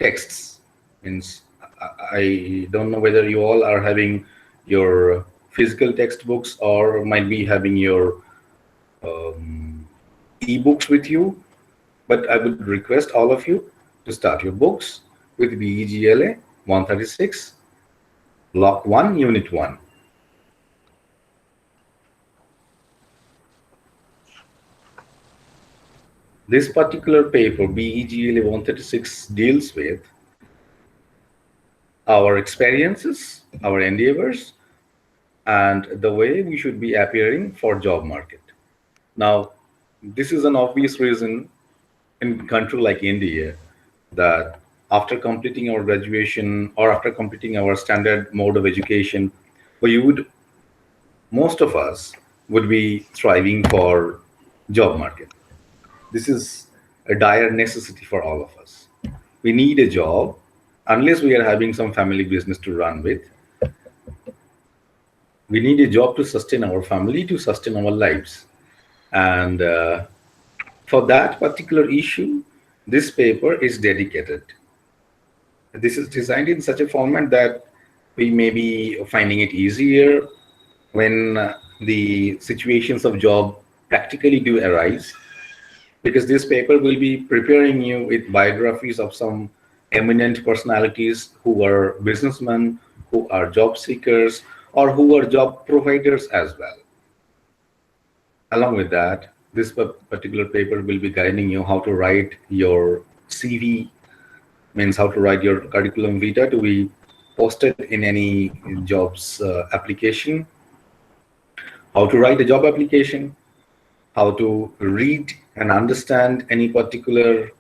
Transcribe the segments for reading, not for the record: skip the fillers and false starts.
texts. Means I don't know whether you all are having your physical textbooks or might be having your e-books with you, but I would request all of you to start your books with BEGLA 136, Block 1, Unit 1. This particular paper, BEGLA 136, deals with our experiences, our endeavors, and the way we should be appearing for job market. Now, this is an obvious reason in a country like India that after completing our graduation or after completing our standard mode of education, most of us would be striving for job market. This is a dire necessity for all of us. We need a job unless we are having some family business to run with. We need a job to sustain our family, to sustain our lives. And for that particular issue, this paper is dedicated. This is designed in such a format that we may be finding it easier when the situations of job practically do arise, because this paper will be preparing you with biographies of some eminent personalities who are businessmen, who are job seekers, or who are job providers as well. Along with that, this particular paper will be guiding you how to write your CV, means how to write your curriculum vitae to be posted in any jobs application, how to write a job application, how to read and understand any particular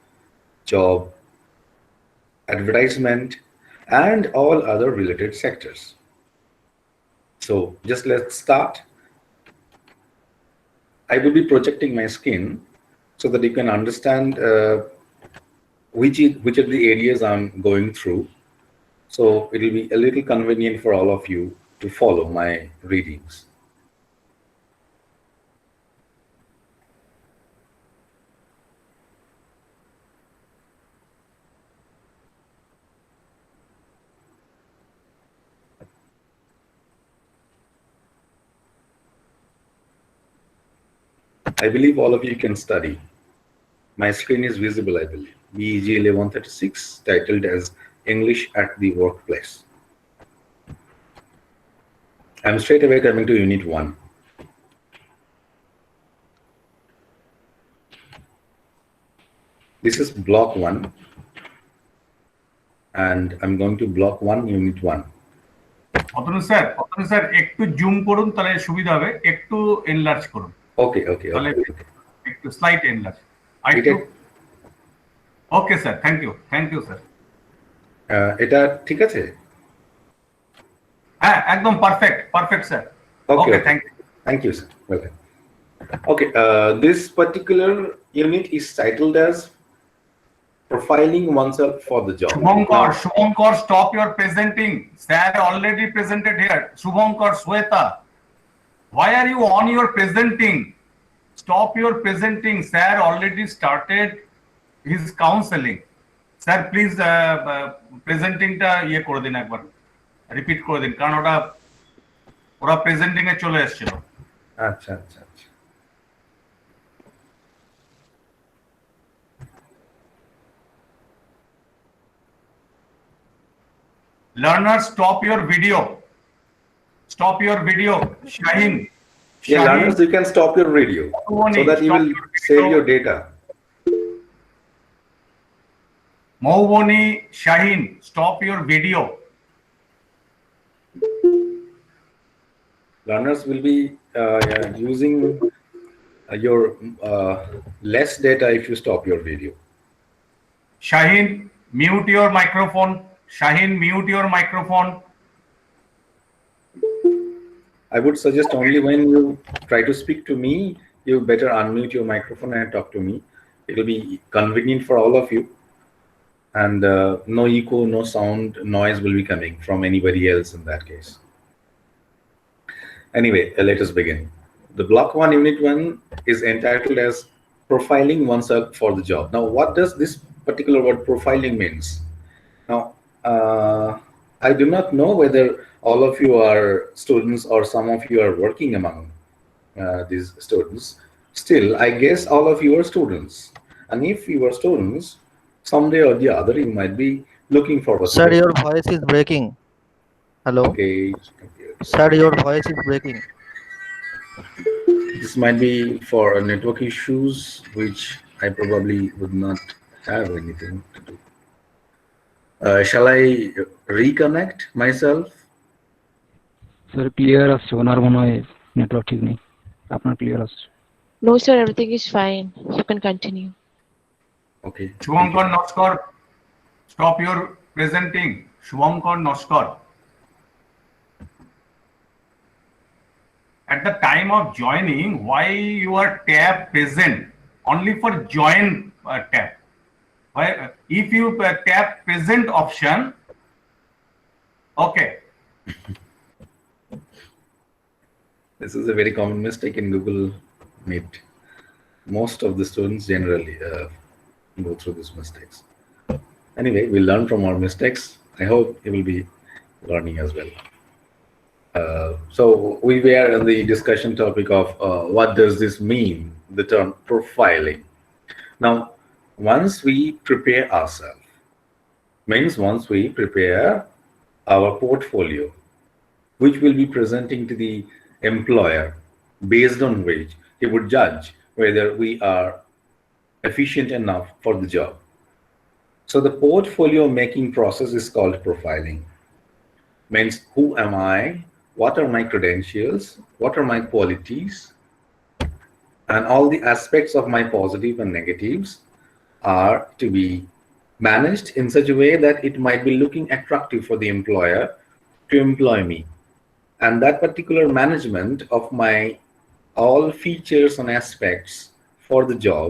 job advertisement, and all other related sectors. So just let's start. I will be projecting my screen so that you can understand which are the areas I'm going through. So it will be a little convenient for all of you to follow my readings. I believe all of you can study. My screen is visible, I believe. BEGLA 136, titled as English at the Workplace. I'm straight away coming to Unit 1. This is Block 1, and I'm going to Block 1, Unit 1. Atanu sir একটু zoom করুন, তাহলে সুবিধা হবে। একটু enlarge করুন। Okay একটু slide enlarge. Okay sir, thank you sir. এটা ঠিক আছে? হ্যাঁ, একদম perfect sir. Okay, thank you sir. Okay, this particular unit is titled as Profiling Oneself for the Job. Shubhankar, stop your presenting. Sir already presented here. Shubhankar, Sweta, why are you on your presenting? Stop your presenting. Sir already started his counseling. Sir, please presenting ta iye kore din ekbar, repeat kore din, karon ora presenting e chole এসেছিল। আচ্ছা। Learners, stop your video. Shahin. Yeah, learners, you can stop your video so that you will save your data. Mohboni, Shahin, stop your video. Learners will be using your less data if you stop your video. Shahin, mute your microphone. I would suggest only when you try to speak to me, you better unmute your microphone and talk to me. It will be convenient for all of you, and no echo, no sound, noise will be coming from anybody else in that case. Anyway, let us begin. The Block 1, Unit 1 is entitled as Profiling Oneself for the Job. Now, what does this particular word profiling means? Now, I do not know whether all of you are students or some of you are working among these students. Still, I guess all of you are students. And if you are students, someday or the other, you might be looking forward to Sir, get. your voice is breaking. Hello? Okay, okay, Sir, your voice is breaking. this might be for network issues, which I probably would not have anything to do. Shall I reconnect myself? Sir clear আসছে ওনার মনে হয় network ঠিক নেই আপনার clear আসছে No, sir, everything is fine. You can continue. Okay. Shubhankar Noskar, stop your presenting. Shubhankar Noskar. At the time of joining, why you are tab present? Only for join tab. Why, if you tap present option, okay. This is a very common mistake in Google Meet. Most of the students generally go through these mistakes. Anyway, we learn from our mistakes. I hope you will be learning as well. So we were on the discussion topic of what does this mean, the term profiling. Now, once we prepare ourselves, means once we prepare our portfolio, which will be presenting to the employer, based on which he would judge whether we are efficient enough for the job. So the portfolio making process is called profiling. Means who am I? What are my credentials? What are my qualities? And all the aspects of my positive and negatives are to be managed in such a way that it might be looking attractive for the employer to employ me. And that particular management of my all features and aspects for the job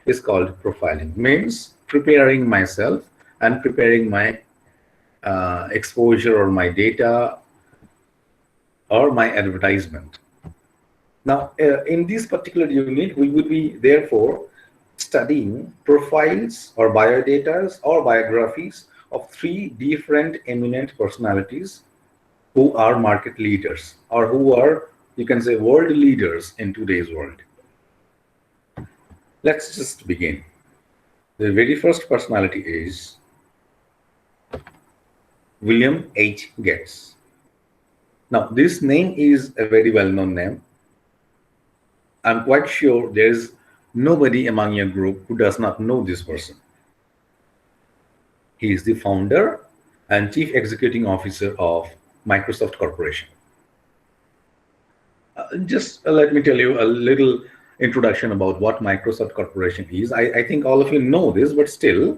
is called profiling. Means preparing myself and preparing my exposure or my data or my advertisement. Now, in this particular unit, we would be therefore studying profiles or biodatas or biographies of three different eminent personalities who are market leaders or who are, you can say, world leaders in today's world. Let's just begin. The very first personality is William H. Gates. Now, this name is a very well-known name. I'm quite sure there's nobody among your group who does not know this person. He is the founder and chief executive officer of Microsoft Corporation. Just let me tell you a little introduction about what Microsoft Corporation is. I think all of you know this, but still,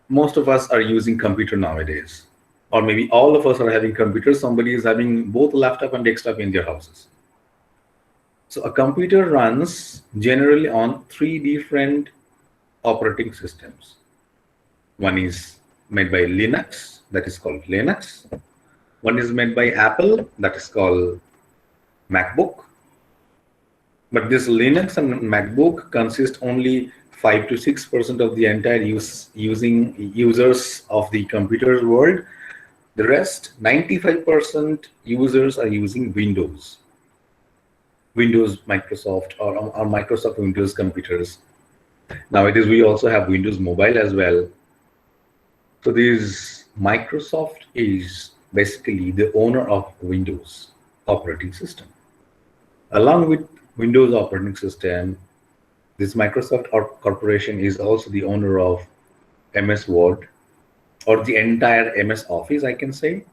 most of us are using computer nowadays. Or maybe all of us are having computers. Somebody is having both laptop and desktop in their houses. So a computer runs generally on three different operating systems. One is made by Linux, that is called Linux. One is made by Apple, that is called MacBook. But this Linux and MacBook consist only 5 to 6% of the entire users of the computer world. The rest, 95% users are using Windows. Windows Microsoft or Microsoft Windows computers. Nowadays, we also have Windows Mobile as well. So this Microsoft is basically the owner of Windows operating system. Along with Windows operating system, this Microsoft Corporation is also the owner of MS Word or the entire MS Office, I can say,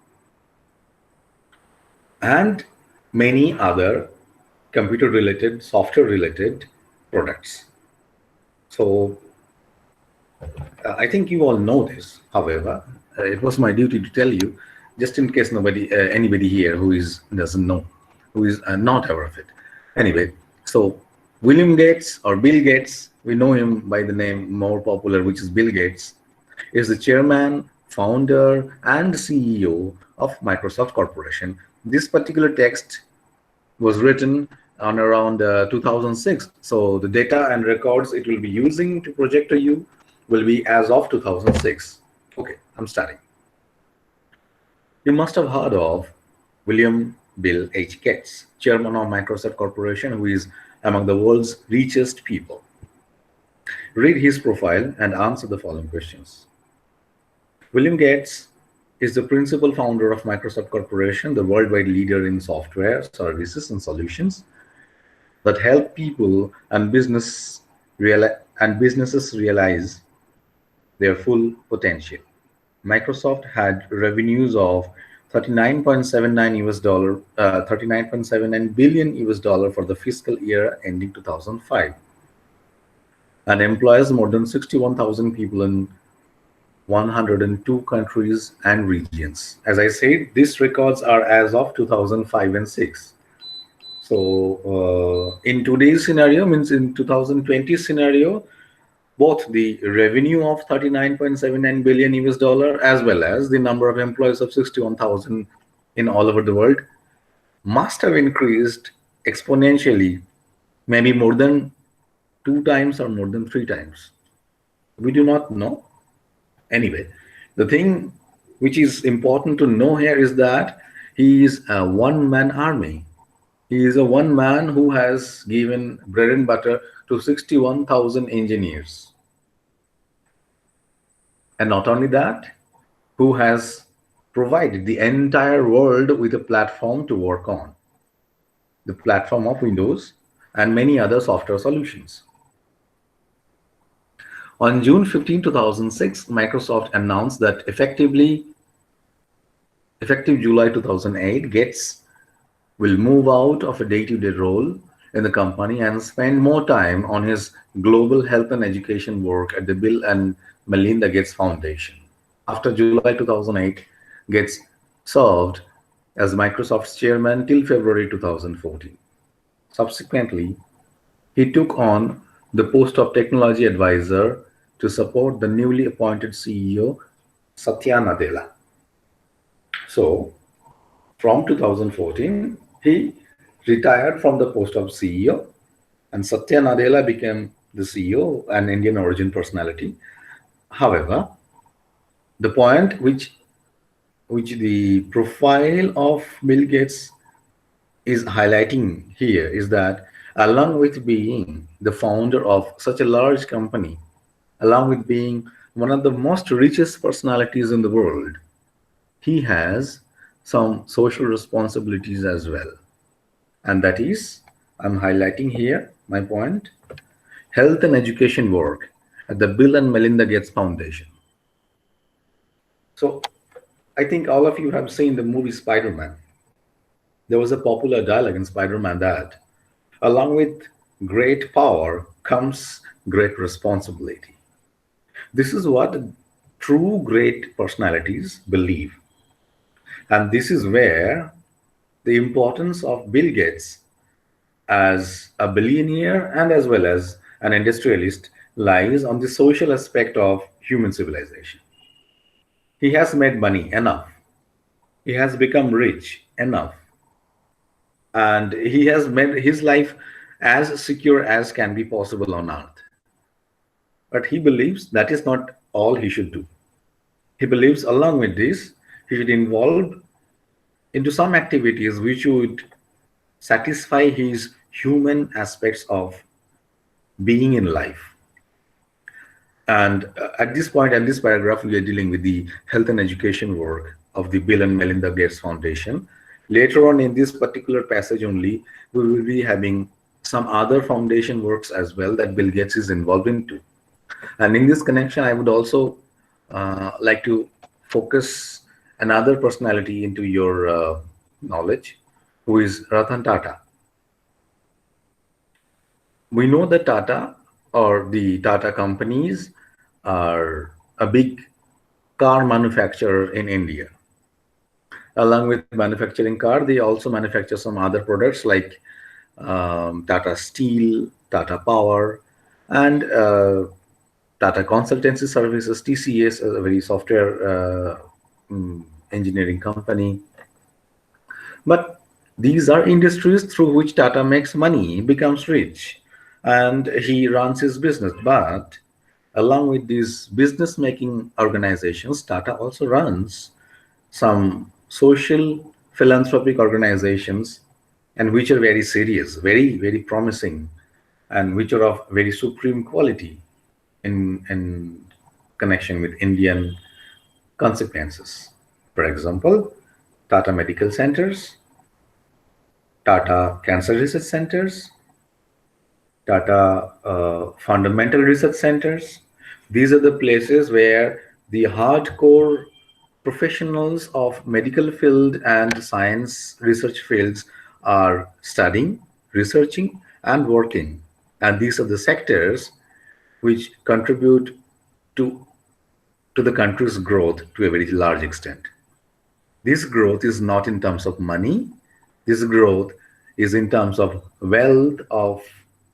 and many other computer-related, software-related products. So I think you all know this. However, it was my duty to tell you, just in case anybody here who doesn't know, who is not aware of it. Anyway, so William Gates or Bill Gates, we know him by the name more popular, which is Bill Gates, is the chairman, founder, and CEO of Microsoft Corporation. This particular text was written on around 2006. So the data and records it will be using to project to you will be as of 2006. Okay, I'm starting. You must have heard of William Bill H. Gates, chairman of Microsoft Corporation, who is among the world's richest people. Read his profile and answer the following questions. William Gates is the principal founder of Microsoft Corporation, the worldwide leader in software, services, and solutions that help people and businesses realize their full potential. Microsoft had revenues of 39.79 US dollar, 39.79 billion US dollar for the fiscal year ending 2005, and employs more than 61,000 people in 102 countries and regions. As I said, these records are as of 2005 and 6. So in today's scenario, means in 2020 scenario, both the revenue of 39.79 billion US dollar as well as the number of employees of 61,000 in all over the world must have increased exponentially, maybe more than 2 times or more than 3 times. We do not know. Anyway, the thing which is important to know here is that he is a one-man army. He is a one man who has given bread and butter to 61,000 engineers. And not only that, who has provided the entire world with a platform to work on, the platform of Windows and many other software solutions. On June 15, 2006, Microsoft announced that effective July 2008, Gates will move out of a day-to-day role in the company and spend more time on his global health and education work at the Bill and Melinda Gates Foundation. After July 2008, Gates served as Microsoft's chairman till February 2014. Subsequently, he took on the post of technology advisor to support the newly appointed CEO, Satya Nadella. So, from 2014, he retired from the post of CEO, and Satya Nadella became the CEO, an Indian origin personality. However, the point which the profile of Bill Gates is highlighting here is that along with being the founder of such a large company, along with being one of the most richest personalities in the world, he has some social responsibilities as well. And that is, I'm highlighting here my point, health and education work at the Bill and Melinda Gates Foundation. So I think all of you have seen the movie Spider-Man. There was a popular dialogue in Spider-Man that along with great power comes great responsibility. This is what true great personalities believe. And this is where the importance of Bill Gates as a billionaire and as well as an industrialist lies on the social aspect of human civilization. He has made money enough. He has become rich enough. And he has made his life as secure as can be possible on earth. But he believes that is not all he should do. He believes along with this, he should involve into some activities which would satisfy his human aspects of being in life. And at this point in this paragraph, we are dealing with the health and education work of the Bill and Melinda Gates Foundation. Later on in this particular passage only, we will be having some other foundation works as well that Bill Gates is involved into. And in this connection, I would also like to focus another personality into your knowledge, who is Ratan Tata. We know that Tata or the Tata companies are a big car manufacturer in India. Along with manufacturing car, they also manufacture some other products like Tata Steel, Tata Power, and Tata Consultancy Services, TCS, a very software engineering company. But these are industries through which Tata makes money, becomes rich, and he runs his business. But Along with these business making organizations, Tata also runs some social philanthropic organizations, and which are very serious, very, very promising, and which are of very supreme quality in connection with Indian consequences. For example, Tata Medical Centers, Tata Cancer Research Centers, Tata Fundamental Research Centers. These are the places where the hardcore professionals of medical field and science research fields are studying, researching, and working. And these are the sectors which contribute to, to the country's growth to a very large extent. This growth is not in terms of money. This growth is in terms of wealth of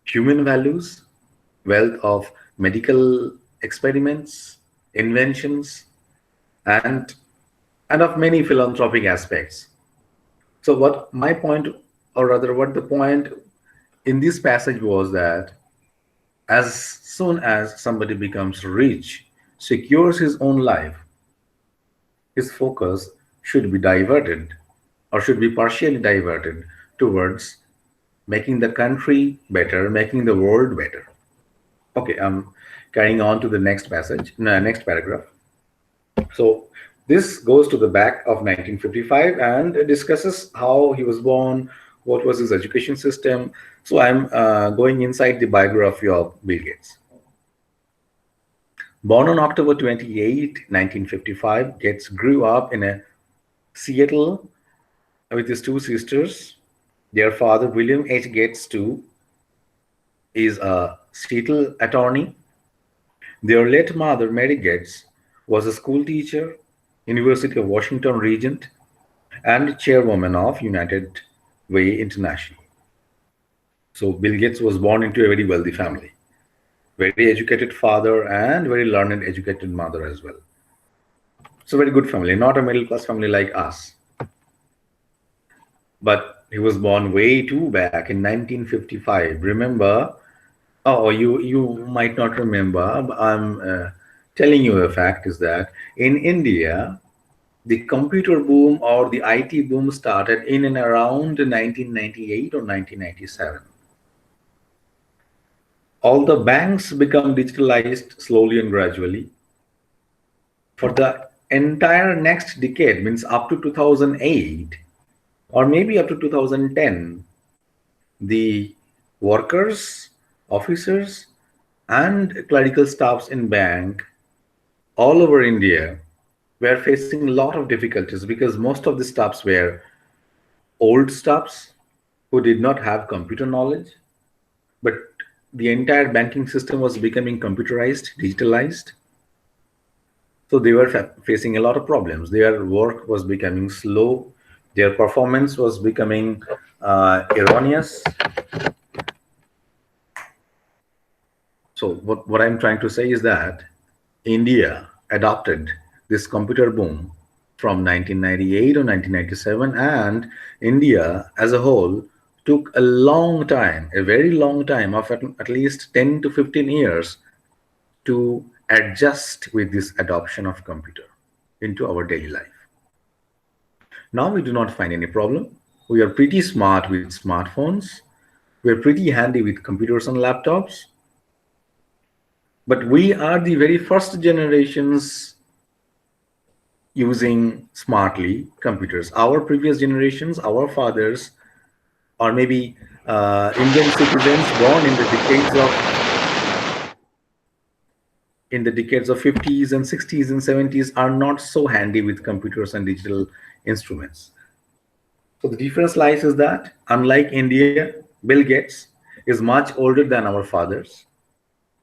human values, wealth of medical experiments, inventions, and of many philanthropic aspects. So what my point, or rather what the point in this passage was, that as soon as somebody becomes rich, secures his own life, his focus should be diverted, or should be partially diverted, towards making the country better, making the world better. Okay, I'm carrying on to the next passage, no, next paragraph. So this goes to the back of 1955 and discusses how he was born, what was his education system. So I'm going inside the biography of Bill Gates. Born on October 28, 1955, Gates grew up in a Seattle with his two sisters. Their father, William H. Gates II, is a Seattle attorney. Their late mother, Mary Gates, was a school teacher, University of Washington Regent, and chairwoman of United Way International. So Bill Gates was born into a very wealthy family, very educated father and very learned, educated mother as well. So very good family, not a middle class family like us. But he was born way too back in 1955. Remember? Oh, you might not remember. But I'm telling you a fact is that in India, the computer boom or the IT boom started in and around 1998 or 1997. All the banks become digitalized slowly and gradually. For the entire next decade, means up to 2008 or maybe up to 2010, the workers, officers, and clerical staffs in bank all over India were facing a lot of difficulties, because most of the staffs were old staffs who did not have computer knowledge, but the entire banking system was becoming computerized, digitalized. So they were facing a lot of problems. Their work was becoming slow. Their performance was becoming erroneous. So what I'm trying to say is that India adopted this computer boom from 1998 or 1997, and India as a whole took a long time, a very long time of at least 10 to 15 years to adjust with this adoption of computer into our daily life. Now we do not find any problem. We are pretty smart with smartphones. We are pretty handy with computers and laptops. But we are the very first generations using smartly computers. Our previous generations, our fathers, or maybe Indian citizens born in the decades of 50s and 60s and 70s are not so handy with computers and digital instruments. So the difference lies is that, unlike India, Bill Gates is much older than our fathers.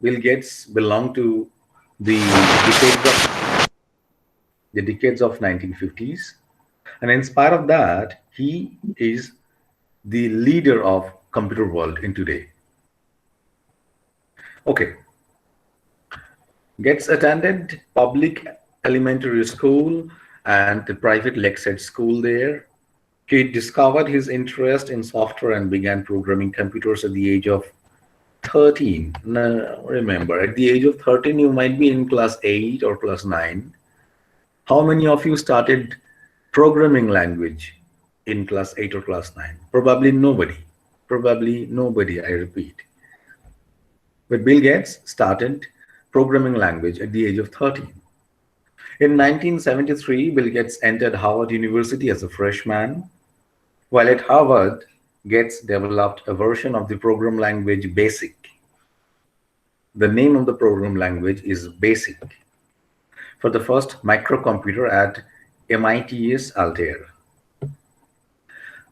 Bill Gates belonged to the decades of 1950s, and in spite of that, he is the leader of computer world in today. Okay, Gates attended public elementary school and the private Lakeside school there. He discovered his interest in software and began programming computers at the age of 13. Now, remember, at the age of 13, you might be in class 8 or class 9. How many of you started programming language in class 8 or class 9? Probably nobody. Probably nobody, I repeat. But Bill Gates started programming language at the age of 13. In 1973, Bill Gates entered Harvard University as a freshman. While at Harvard, Gates developed a version of the program language BASIC. The name of the program language is BASIC for the first microcomputer at MIT's Altair.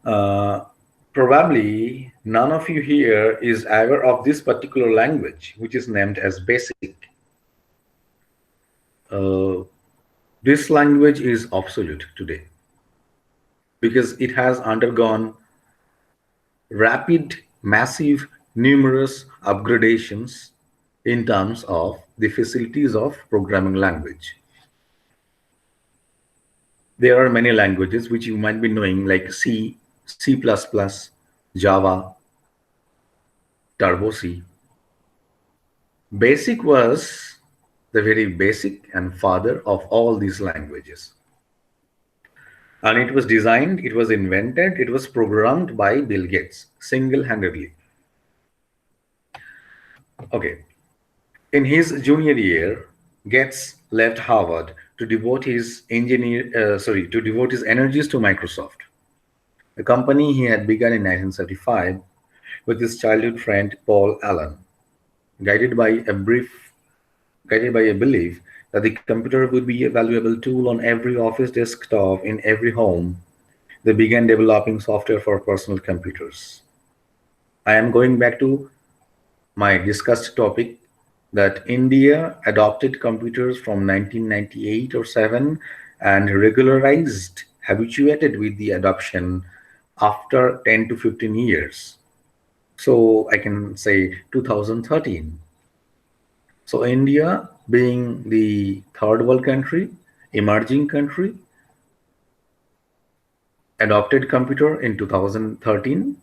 Uh, Probably none of you here is aware of this particular language, which is named as BASIC. Uh, this language is obsolete today because it has undergone rapid, massive, numerous upgradations in terms of the facilities of programming language. There are many languages which you might be knowing like C, C++, Java, Turbo C. BASIC was the very basic and father of all these languages. And it was designed, it was invented, it was programmed by Bill Gates single-handedly. Okay. In his junior year, Gates left Harvard to devote his energies to Microsoft, a company he had begun in 1975 with his childhood friend Paul Allen, guided by a belief that the computer would be a valuable tool on every office desktop in every home. They began developing software for personal computers. I am going back to my discussed topic that India adopted computers from 1998 or 7 and regularized, habituated with the adoption after 10 to 15 years. So I can say 2013. So India, being the third world country, emerging country, adopted computer in 2013.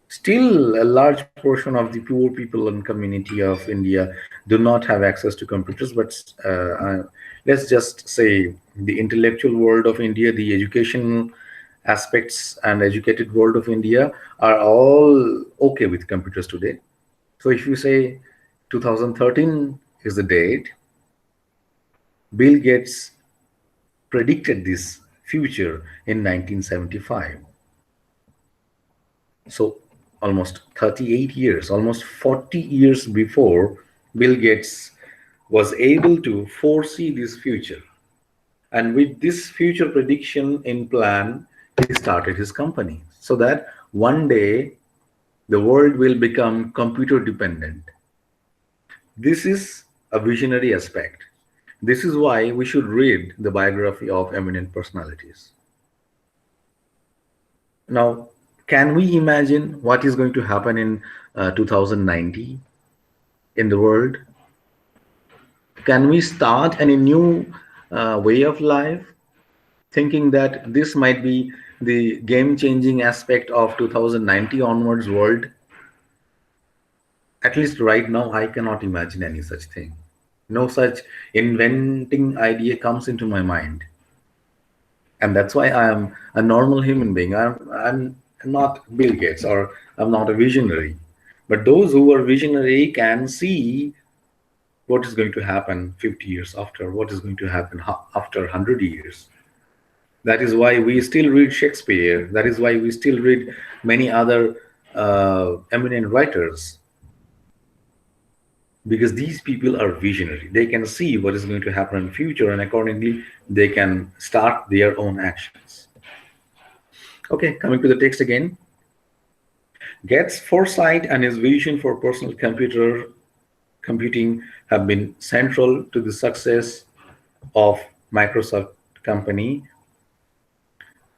Still, a large portion of the poor people and community of India do not have access to computers, but let's just say the intellectual world of India, the educational aspects and educated world of India are all okay with computers today. So if you say 2013 is the date, Bill Gates predicted this future in 1975. So almost 38 years, almost 40 years before, Bill Gates was able to foresee this future. And with this future prediction in plan, he started his company so that one day the world will become computer dependent. This is a visionary aspect. This is why we should read the biography of eminent personalities. Now, can we imagine what is going to happen in 2090 in the world? Can we start any new way of life, thinking that this might be the game-changing aspect of 2090 onwards world? At least right now, I cannot imagine any such thing. No such inventing idea comes into my mind. And that's why I am a normal human being. I'm not Bill Gates or I'm not a visionary. But those who are visionary can see what is going to happen 50 years after, what is going to happen after 100 years. That is why we still read Shakespeare. That is why we still read many other eminent writers. Because these people are visionary. They can see what is going to happen in the future, and accordingly, they can start their own actions. Okay, coming to the text again. Gates' foresight and his vision for personal computing have been central to the success of Microsoft company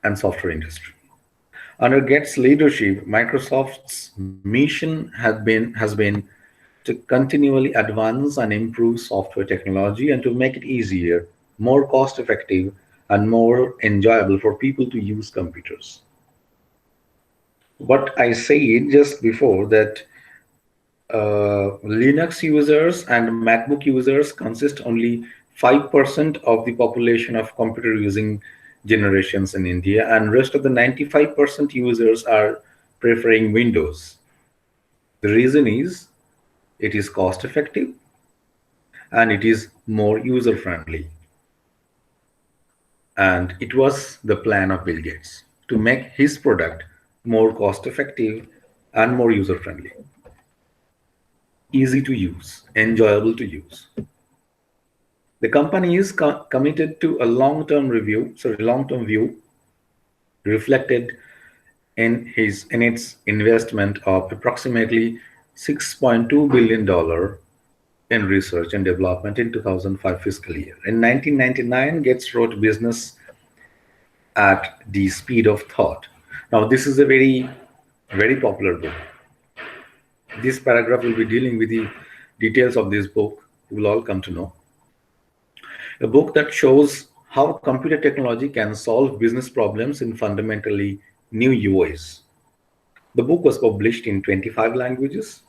and software industry. Under Gates' leadership, Microsoft's mission has been to continually advance and improve software technology and to make it easier, more cost-effective, and more enjoyable for people to use computers. But I said just before that Linux users and MacBook users consist only 5% of the population of computer using generations in India, and rest of the 95% users are preferring Windows. The reason is it is cost effective and it is more user friendly. And it was the plan of Bill Gates to make his product more cost effective and more user friendly, easy to use, enjoyable to use. The company is committed to a long-term view reflected in its investment of approximately $6.2 billion in research and development in 2005 fiscal year. In 1999, Gates wrote Business at the Speed of Thought. Now, this is a very popular book. This paragraph will be dealing with the details of this book. You will all come to know. A book that shows how computer technology can solve business problems in fundamentally new ways. The book was published in 25 languages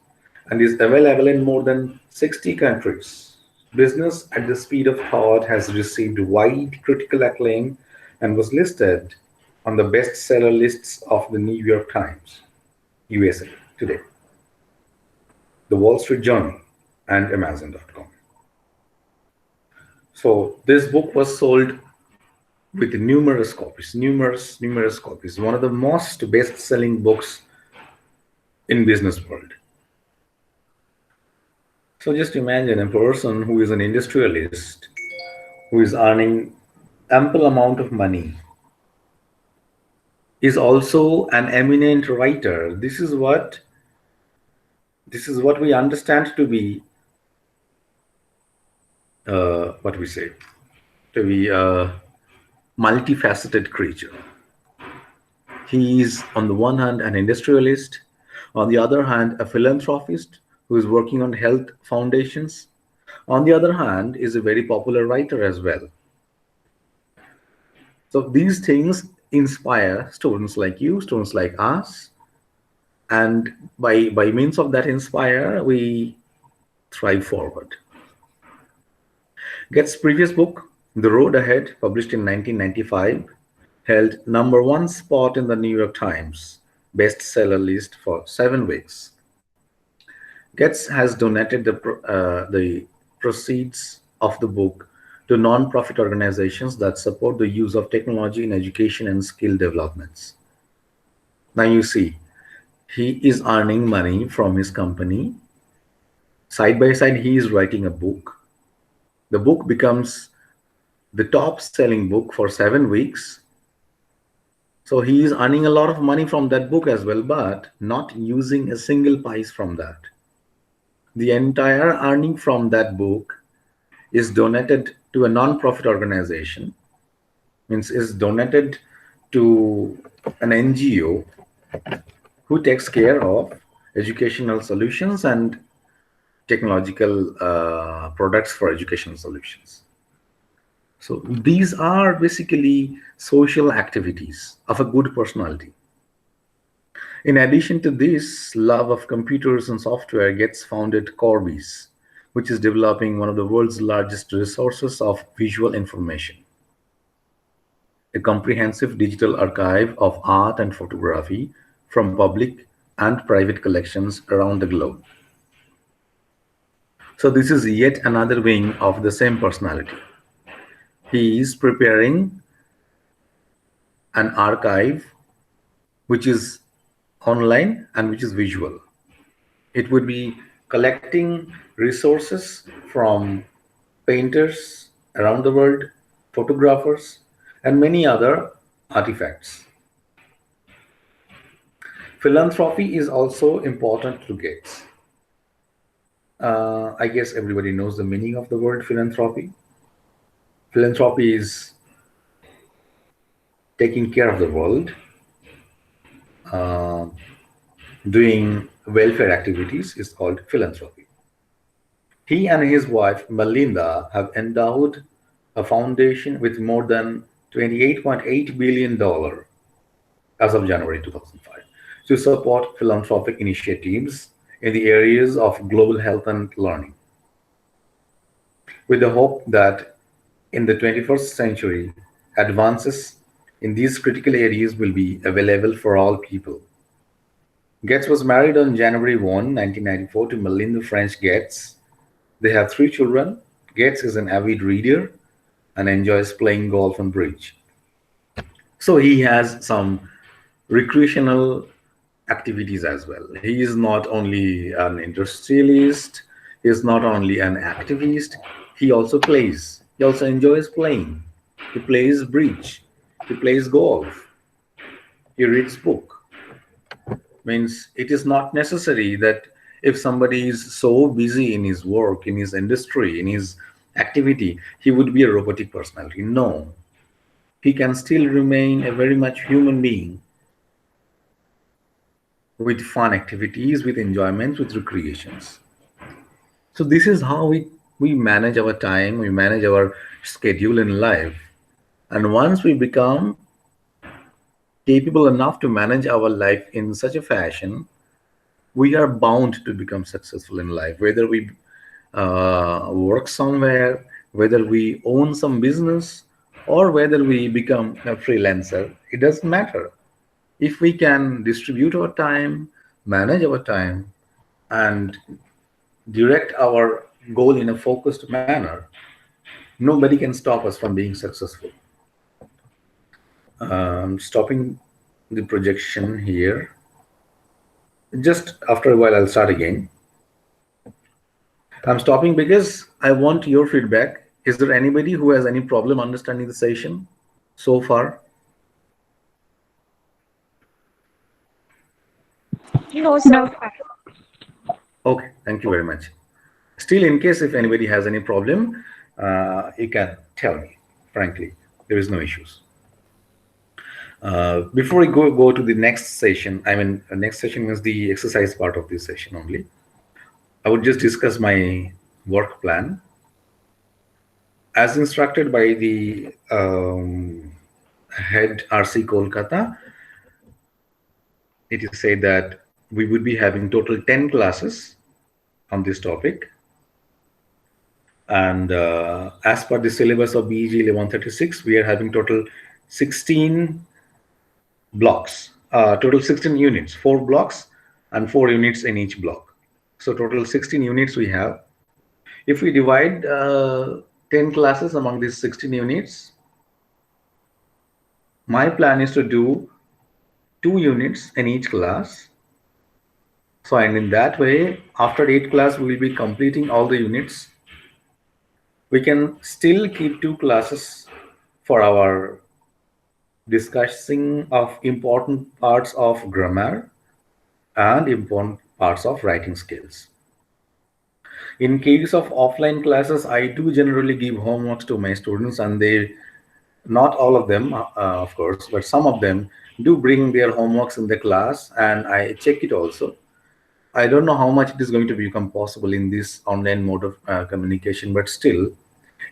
and is available in more than 60 countries. Business at the Speed of Thought has received wide critical acclaim and was listed on the bestseller lists of the New York Times, USA Today, the Wall Street Journal, and Amazon.com. So this book was sold with numerous copies, numerous copies. One of the most best-selling books in business world. So just imagine a person who is an industrialist, who is earning ample amount of money, is also an eminent writer. This is what we understand to be what we say to be a multifaceted creature. He is on the one hand an industrialist, on the other hand a philanthropist who is working on health foundations, on the other hand is a very popular writer as well. So these things inspire students like you, students like us, and by means of that inspire, we thrive forward. Gates' previous book, The Road Ahead, published in 1995, held #1 spot in the New York Times bestseller list for 7 weeks. Gates has donated the proceeds of the book to non-profit organizations that support the use of technology in education and skill developments. Now you see, he is earning money from his company. Side by side, he is writing a book. The book becomes the top-selling book for 7 weeks. So he is earning a lot of money from that book as well, but not using a single pice from that. The entire earning from that book is donated to a non-profit organization, means is donated to an NGO who takes care of educational solutions and technological products for educational solutions. So these are basically social activities of a good personality. In addition to this love of computers and software, Gates founded Corbis, which is developing one of the world's largest resources of visual information, a comprehensive digital archive of art and photography from public and private collections around the globe. So this is yet another wing of the same personality. He is preparing an archive which is online and which is visual. It would be collecting resources from painters around the world, photographers, and many other artifacts. Philanthropy is also important to Gates. I guess everybody knows the meaning of the word philanthropy. Philanthropy is taking care of the world, doing welfare activities is called philanthropy. He and his wife, Melinda, have endowed a foundation with more than $28.8 billion as of January 2005 to support philanthropic initiatives in the areas of global health and learning, with the hope that in the 21st century, advances in these critical areas will be available for all people. Gates was married on January 1, 1994 to Melinda French Gates. They have three children. Gates is an avid reader and enjoys playing golf and bridge. So he has some recreational activities as well. He is not only an industrialist, he is not only an activist, he also plays. He also enjoys playing. He plays bridge. He plays golf. He reads book. Means it is not necessary that if somebody is so busy in his work, in his industry, in his activity, he would be a robotic personality. No, he can still remain a very much human being with fun activities, with enjoyments, with recreations. So this is how we manage our time, we manage our schedule in life. And once we become capable enough to manage our life in such a fashion, we are bound to become successful in life, whether we work somewhere, whether we own some business, or whether we become a freelancer. It doesn't matter. If we can distribute our time, manage our time, and direct our goal in a focused manner, nobody can stop us from being successful. Stopping the projection here. Just after a while, I'll start again. I'm stopping because I want your feedback. Is there anybody who has any problem understanding the session so far? No, sir. Okay, thank you very much. Still, in case if anybody has any problem, you can tell me. Frankly, there is no issues. Before we go to the next session, I mean, next session is the exercise part of this session only. I would just discuss my work plan. As instructed by the head RC Kolkata, it is said that we would be having total 10 classes on this topic. And as per the syllabus of BEG 1136, we are having total 16 blocks, total 16 units, 4 blocks and 4 units in each block. So total 16 units we have. If we divide 10 classes among these 16 units, my plan is to do 2 units in each class. So, and in that way, after 8 class, we will be completing all the units. We can still keep 2 classes for our discussing of important parts of grammar and important parts of writing skills. In case of offline classes, I do generally give homeworks to my students, and they, not all of them, of course, but some of them do bring their homeworks in the class, and I check it also. I don't know how much it is going to become possible in this online mode of communication, but still,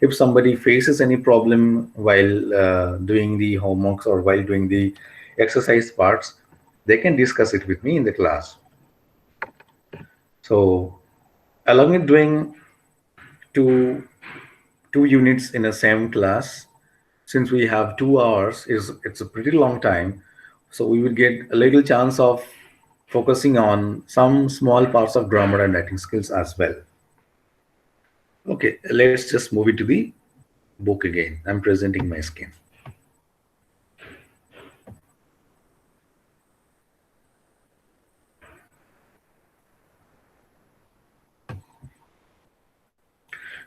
if somebody faces any problem while doing the homeworks or while doing the exercise parts, they can discuss it with me in the class. So, along with doing two units in the same class, since we have 2 hours, it's a pretty long time, so we will get a little chance of focusing on some small parts of grammar and writing skills as well. Okay, let's just move into the book again. I'm presenting my screen.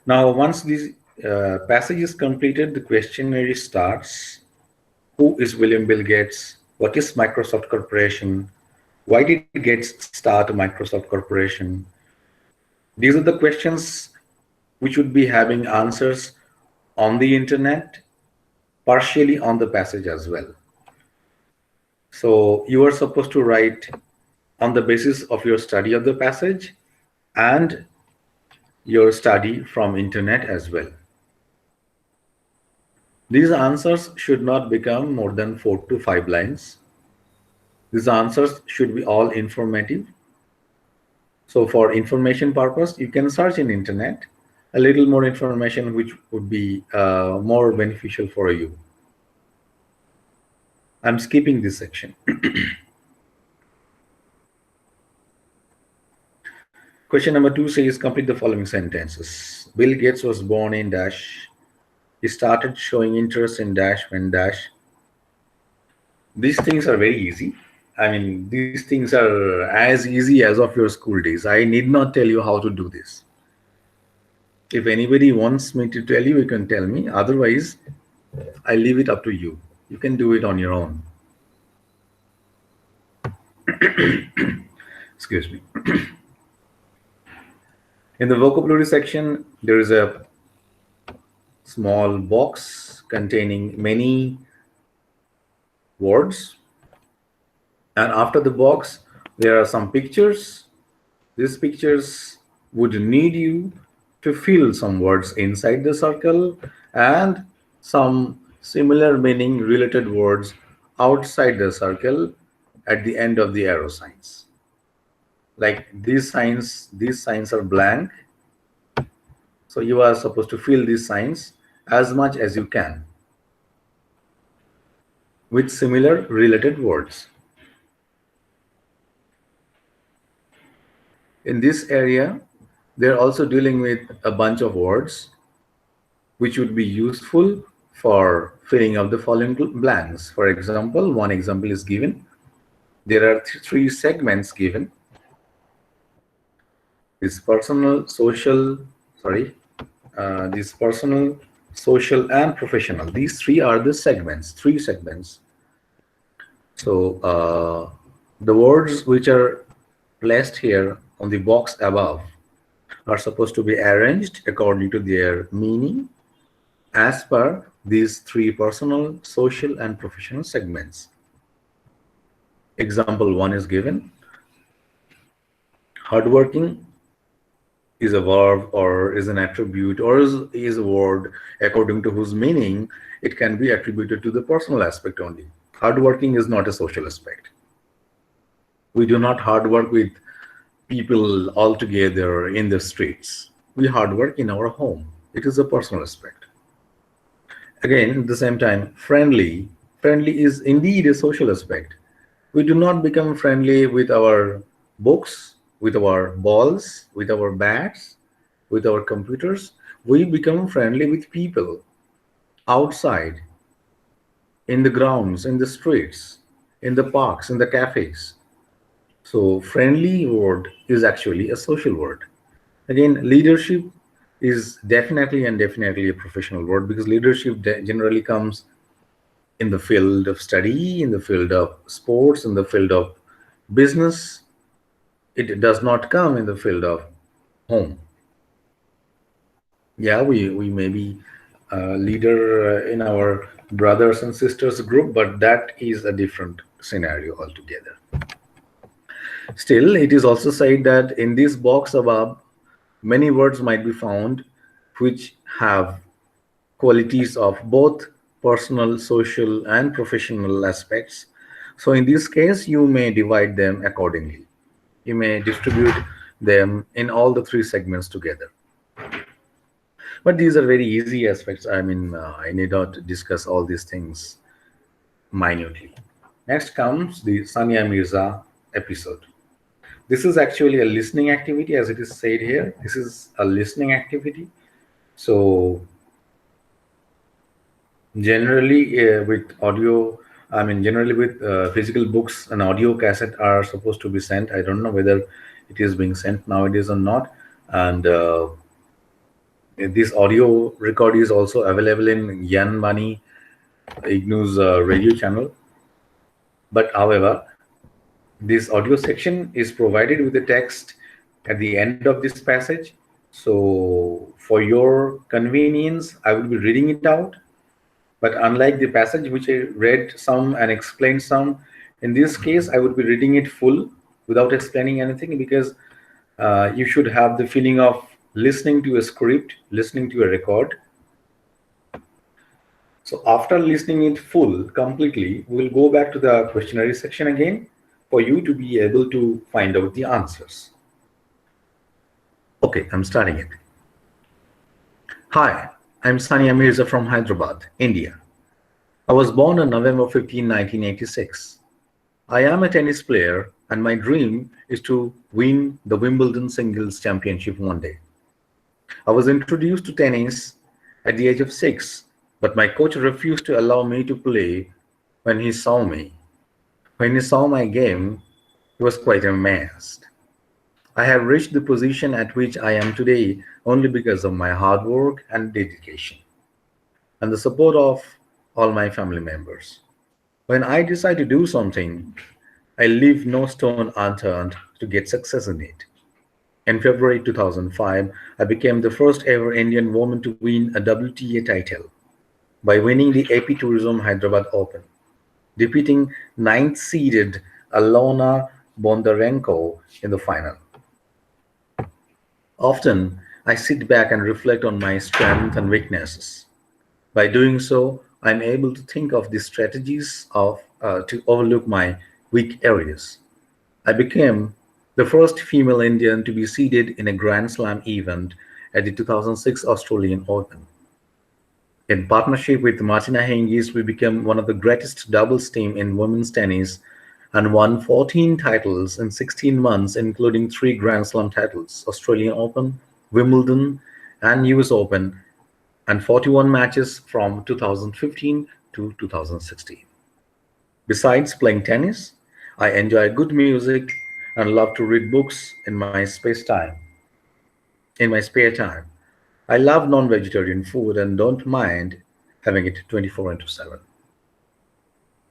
Now, once this passage is completed, the questionnaire starts. Who is William Bill Gates? What is Microsoft Corporation? Why did Gates start Microsoft Corporation? These are the questions which would be having answers on the internet, partially on the passage as well. So you are supposed to write on the basis of your study of the passage and your study from internet as well. These answers should not become more than 4 to 5 lines. These answers should be all informative. So for information purpose, you can search in internet a little more information which would be more beneficial for you. I'm skipping this section. Question number 2 says complete the following sentences. Bill Gates was born in dash. He started showing interest in dash when dash. These things are very easy. I mean, these things are as easy as of your school days. I need not tell you how to do this. If anybody wants me to tell you, you can tell me. Otherwise, I leave it up to you. You can do it on your own. Excuse me. In the vocabulary section, there is a small box containing many words. And after the box, there are some pictures. These pictures would need you to fill some words inside the circle and some similar meaning related words outside the circle at the end of the arrow signs. Like these signs are blank. So you are supposed to fill these signs as much as you can with similar related words. In this area, they're also dealing with a bunch of words which would be useful for filling up the following blanks. For example, one example is given. There are three segments given. This personal, social, and professional. These three are the segments, three segments. So the words which are placed here on the box above are supposed to be arranged according to their meaning as per these three personal, social, and professional segments. Example 1 is given. Hardworking is a verb or is an attribute or is a word according to whose meaning it can be attributed to the personal aspect only. Hardworking is not a social aspect. We do not hard work with people all together in the streets. We hard work in our home. It is a personal aspect. Again, at the same time, friendly is indeed a social aspect. We do not become friendly with our books, with our balls, with our bats, with our computers. We become friendly with people outside, in the grounds, in the streets, in the parks, in the cafes. So friendly word is actually a social word. Again, leadership is definitely a professional word because leadership generally comes in the field of study, in the field of sports, in the field of business. It does not come in the field of home. Yeah, we may be a leader in our brothers and sisters group, but that is a different scenario altogether. Still, it is also said that in this box above, many words might be found which have qualities of both personal, social, and professional aspects. So in this case, you may divide them accordingly. You may distribute them in all the three segments together. But these are very easy aspects. I mean, I need not discuss all these things minutely. Next comes the Sania Mirza episode. This is actually a listening activity, as it is said here. This is a listening activity. So generally with audio, generally with physical books, an audio cassette are supposed to be sent. I don't know whether it is being sent nowadays or not. And this audio record is also available in Yan Mani, IGNOU's radio channel. But however, this audio section is provided with the text at the end of this passage. So for your convenience, I will be reading it out. But unlike the passage which I read some and explained some, in this case, I would be reading it full without explaining anything because you should have the feeling of listening to a script, listening to a record. So after listening it full, completely, we'll go back to the questionnaire section again for you to be able to find out the answers. Okay, I'm starting it. Hi, I'm Sania Mirza from Hyderabad, India. I was born on November 15, 1986. I am a tennis player, and my dream is to win the Wimbledon Singles Championship one day. I was introduced to tennis at the age of 6, but my coach refused to allow me to play when he saw me. When he saw my game, he was quite amazed. I have reached the position at which I am today only because of my hard work and dedication, and the support of all my family members. When I decide to do something, I leave no stone unturned to get success in it. In February 2005, I became the first ever Indian woman to win a WTA title by winning the AP Tourism Hyderabad Open, defeating ninth-seeded Alona Bondarenko in the final. Often, I sit back and reflect on my strengths and weaknesses. By doing so, I'm able to think of the strategies to overlook my weak areas. I became the first female Indian to be seeded in a Grand Slam event at the 2006 Australian Open. In partnership with Martina Hingis, we became one of the greatest doubles team in women's tennis and won 14 titles in 16 months, including three Grand Slam titles, Australian Open, Wimbledon, and US Open, and 41 matches from 2015 to 2016. Besides playing tennis, I enjoy good music and love to read books in my spare time. I love non-vegetarian food and don't mind having it 24 into 7.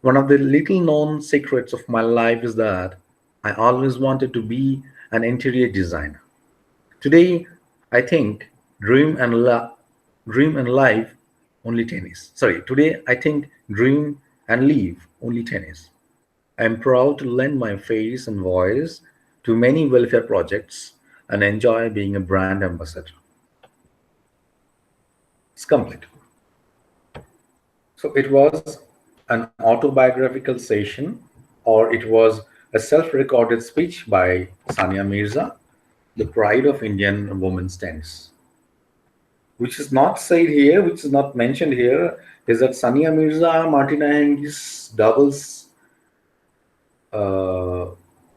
One of the little known secrets of my life is that I always wanted to be an interior designer. Today, I think dream and dream and life only tennis. Sorry, today I think dream and live only tennis. I am proud to lend my face and voice to many welfare projects and enjoy being a brand ambassador. It's complete. So it was an autobiographical session, or it was a self-recorded speech by Sania Mirza, the pride of Indian women's tennis. Which is not said here, which is not mentioned here, is that Sania Mirza, Martina Hingis doubles uh,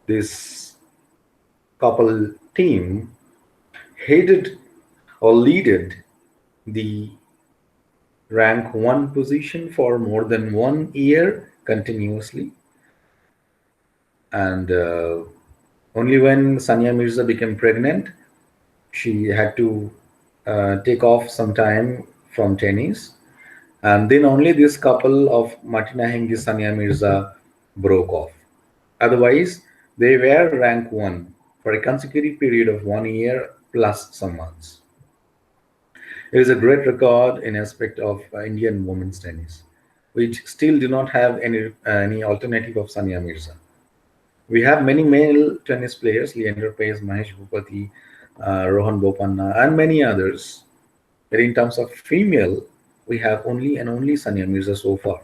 this couple team headed or leaded the rank 1 position for more than 1 year continuously. And only when Sania Mirza became pregnant, she had to take off some time from tennis. And then only this couple of Martina Hingis, Sania Mirza broke off. Otherwise, they were rank 1 for a consecutive period of 1 year plus some months. It is a great record in aspect of Indian women's tennis, which still do not have any alternative of Sania Mirza. We have many male tennis players, Leander Paes, Mahesh Bhupati, Rohan Bopanna, and many others. But in terms of female, we have only and only Sania Mirza so far.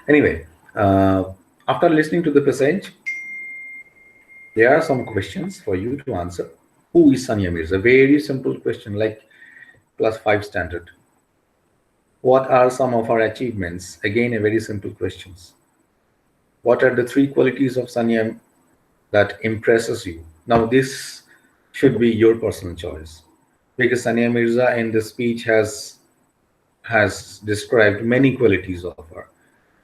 Anyway, after listening to the passage, there are some questions for you to answer. Who is Sania Mirza? Very simple question, like class 5 standard. What are some of our achievements? Again, a very simple questions. What are the three qualities of Sania that impresses you? Now, this should be your personal choice, because Sania Mirza in the speech has described many qualities of her.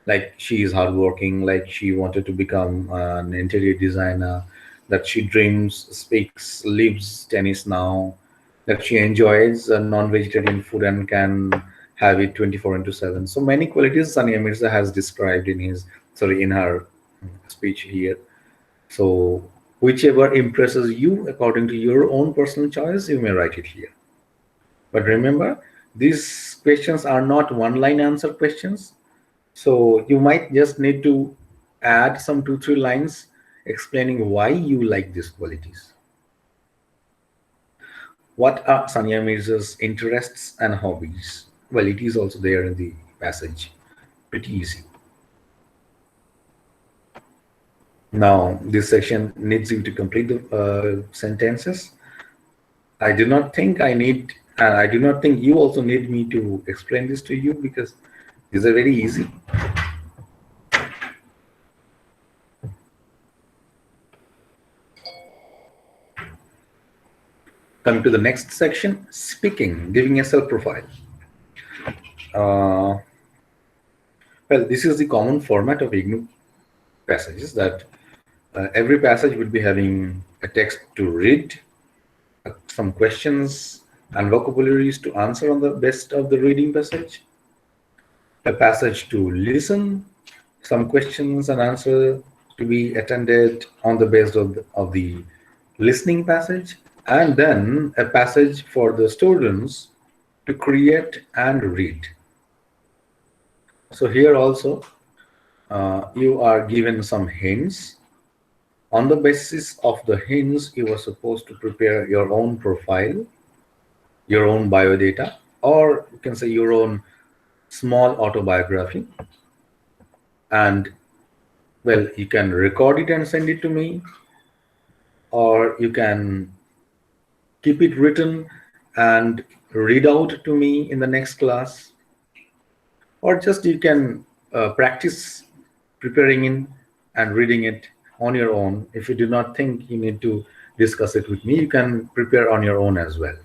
Like she is hardworking, like she wanted to become an interior designer, that she dreams, speaks, lives tennis now, that she enjoys non-vegetarian food and can have it 24 into 7. So many qualities Sania Mirza has described in her speech here. So whichever impresses you according to your own personal choice, you may write it here. But remember, these questions are not one-line answer questions. So you might just need to add some 2, 3 lines explaining why you like these qualities. What are Sania Mirza's interests and hobbies? Well, it is also there in the passage. Pretty easy. Now, this section needs you to complete the sentences. I do not think I need, and I do not think you also need me to explain this to you because these are very easy. Coming to the next section, speaking, giving a self-profile. Well, this is the common format of IGNOU passages, that every passage would be having a text to read, some questions and vocabularies to answer on the best of the reading passage, a passage to listen, some questions and answer to be attended on the base of the listening passage, and then a passage for the students to create and read. So here also you are given some hints. On the basis of the hints, you are supposed to prepare your own profile, your own biodata, or you can say your own small autobiography. And well, you can record it and send it to me, or you can keep it written and read out to me in the next class, or just you can practice preparing in and reading it on your own. If you do not think you need to discuss it with me, you can prepare on your own as well.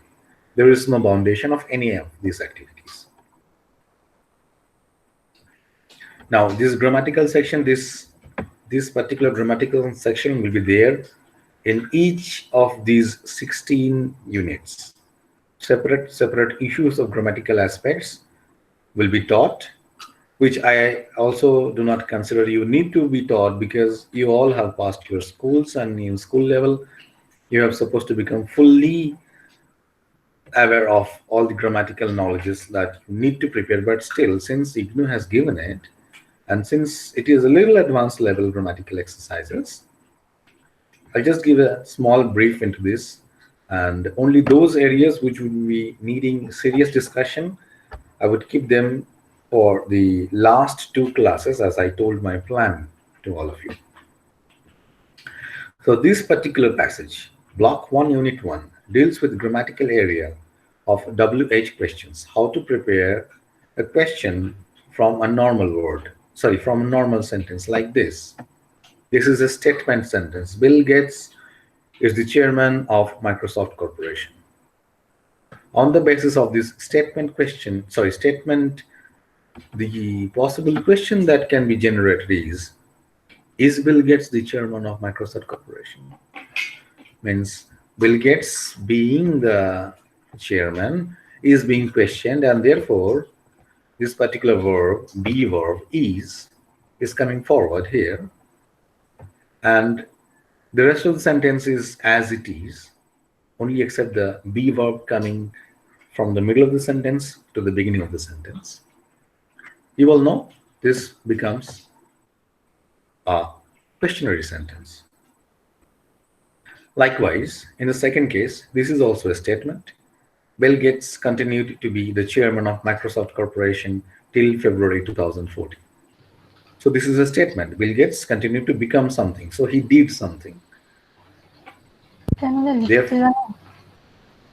There is no foundation of any of these activities. Now, this grammatical section, this particular grammatical section will be there in each of these 16 units. Separate issues of grammatical aspects will be taught, which I also do not consider you need to be taught, because you all have passed your schools, and in school level you are supposed to become fully aware of all the grammatical knowledges that you need to prepare. But still, since IGNOU has given it, and since it is a little advanced level grammatical exercises, I'll just give a small brief into this, and only those areas which would be needing serious discussion, I would keep them for the last two classes, as I told my plan to all of you. So this particular passage, Block 1, Unit 1, deals with grammatical area of WH questions, how to prepare a question from a normal word, from a normal sentence like this. This is a statement sentence. Bill Gates is the chairman of Microsoft Corporation. On the basis of this statement, the possible question that can be generated is Bill Gates the chairman of Microsoft Corporation? Means Bill Gates being the chairman is being questioned, and therefore this particular verb, be verb, is coming forward here, and the rest of the sentence is as it is, only except the be verb coming from the middle of the sentence to the beginning of the sentence. You will know this becomes a questionary sentence. Likewise, in the second case, this is also a statement. Bill Gates continued to be the chairman of Microsoft Corporation till February 2014. So this is a statement. Bill Gates continued to become something. So he did something.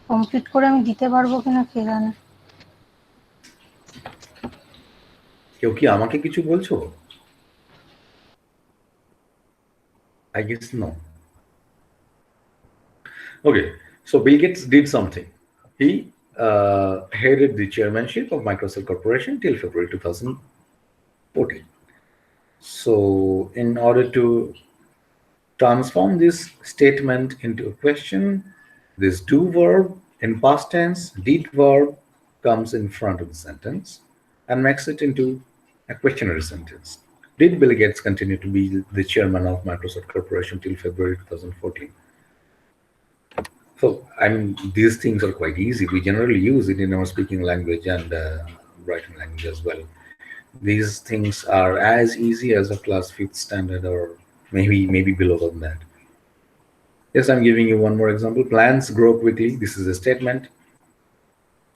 Complete করে আমি দিতে পারবো কিনা কে জানে। কেউ কি আমাকে কিছু বলছো? I guess no. Okay, so Bill Gates did something. He headed the chairmanship of Microsoft Corporation till February 2014. So in order to transform this statement into a question, this do verb in past tense, did verb, comes in front of the sentence and makes it into a questionary sentence. Did Bill Gates continue to be the chairman of Microsoft Corporation till February 2014? So, I mean, these things are quite easy. We generally use it in our speaking language and writing language as well. These things are as easy as a class 5th standard, or maybe below than that. Yes, I'm giving you one more example. Plants grow quickly. This is a statement.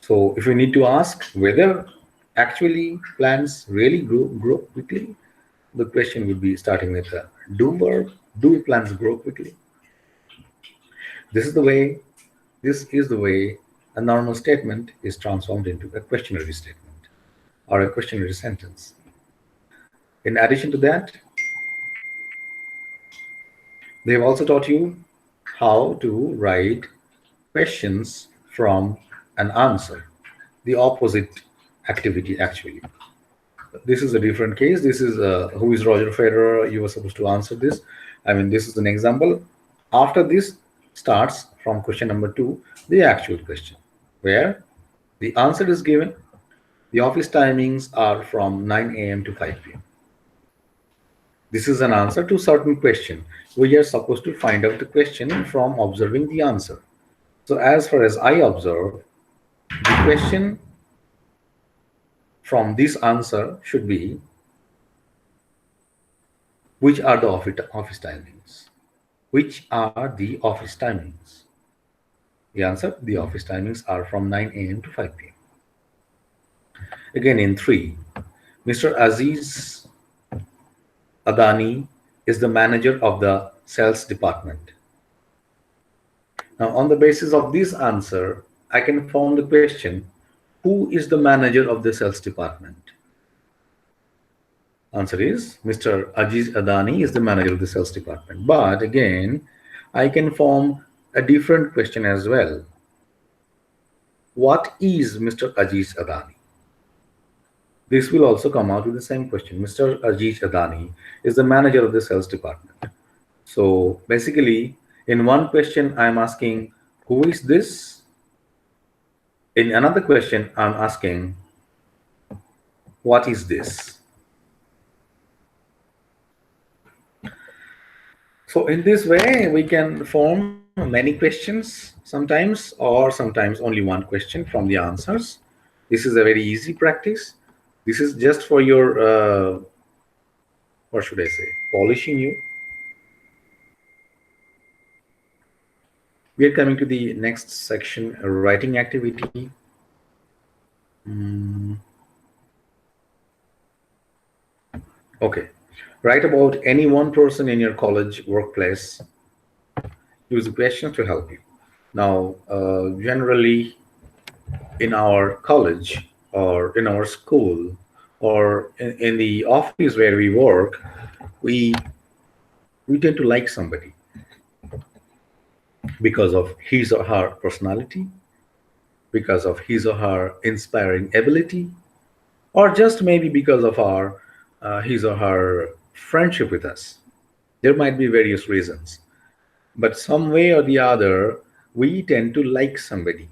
So if you need to ask whether actually plants really grow quickly, the question would be starting with a do verb Do plants grow quickly? This is the way, this is the way a normal statement is transformed into a questionary statement or a questionary sentence. In addition to that, they have also taught you how to write questions from an answer, the opposite activity actually. This is a different case. This is who is Roger Federer? You were supposed to answer this. I mean, this is an example. After this starts from question number 2, the actual question, where the answer is given. The office timings are from 9 a.m. to 5 p.m. This is an answer to certain question. We are supposed to find out the question from observing the answer. So as far as I observe, the question from this answer should be, which are the office timings? Which are the office timings? The answer, the office timings are from 9 a.m. to 5 p.m. Again in 3, Mr. Aziz Adani is the manager of the sales department. Now, on the basis of this answer, I can form the question, who is the manager of the sales department? Answer is, Mr. Aziz Adani is the manager of the sales department. But again, I can form a different question as well. What is Mr. Aziz Adani? This will also come out with the same question. Mr. Aziz Adani is the manager of the sales department. So basically, in one question, I'm asking, who is this? In another question, I'm asking, what is this? So in this way, we can form many questions sometimes, or sometimes only one question from the answers. This is a very easy practice. This is just for your, what should I say, polishing you. We are coming to the next section, writing activity. Okay, write about any one person in your college workplace. Use questions to help you. Now, generally in our college or in our school or in the office where we work, we tend to like somebody because of his or her personality, because of his or her inspiring ability, or just maybe because of our his or her friendship with us. There might be various reasons, but some way or the other, we tend to like somebody